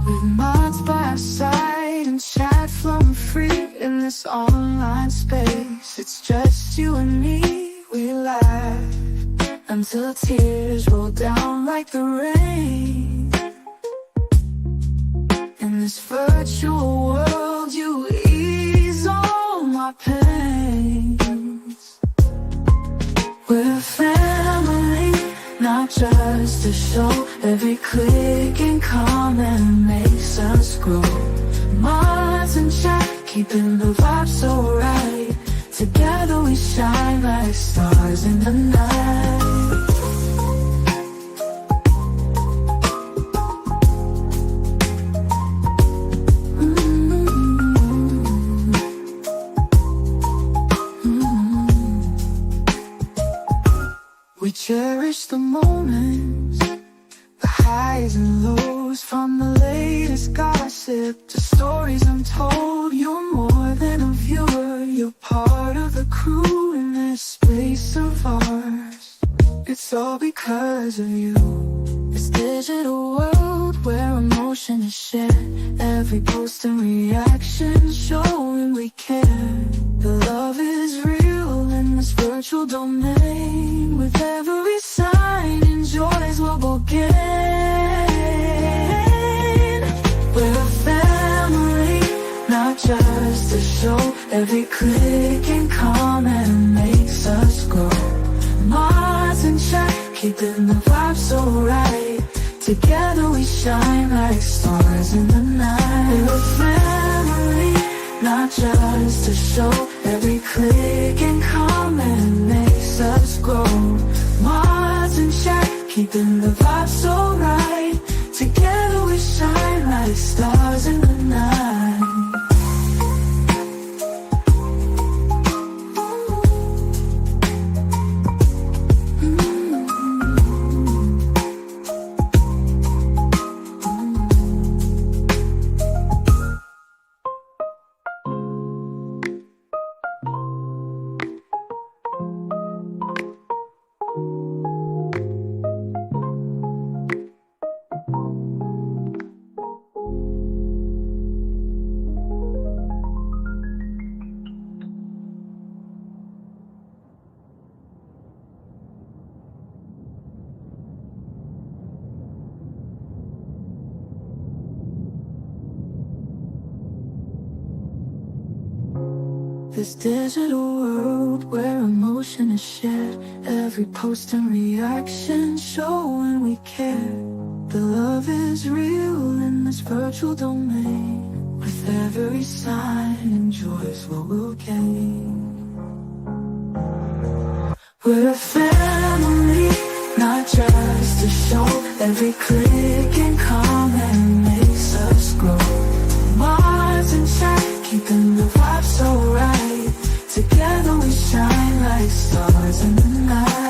With minds by our side and chat flowing free in this online space. It's just you and me, we laugh until tears roll down like the rain. In this virtual world, you ease all my pains. We're family, not just a show. Every click and comment makes us grow. Minds and chat, keeping the vibe so right. Together we shine like stars in the night. We cherish the moments, the highs and lows, from the latest gossip to stories untold. You're more than a viewer, you're part of the crew in this space of ours. It's all because of you. This digital world where emotion is shared, every post and reaction showing we care. The love is real in this virtual domain. With every sign, enjoys what we'll gain. We're a family, not just a show. Every click and comment makes us grow. Mars and chat, keeping the vibe so right. Together we shine like stars in the night. We're a family, not just a show. Every click and comment makes us grow. Mars and chat, keeping the vibe so right. Together we shine like stars in the night. This digital world where emotion is shared, every post and reaction showing we care. The love is real in this virtual domain. With every sign, enjoys what we'll gain. We're a family, not just a show. Every click and comment makes us grow. Mars and chat, keeping the vibe so right. Together we shine like stars in the night.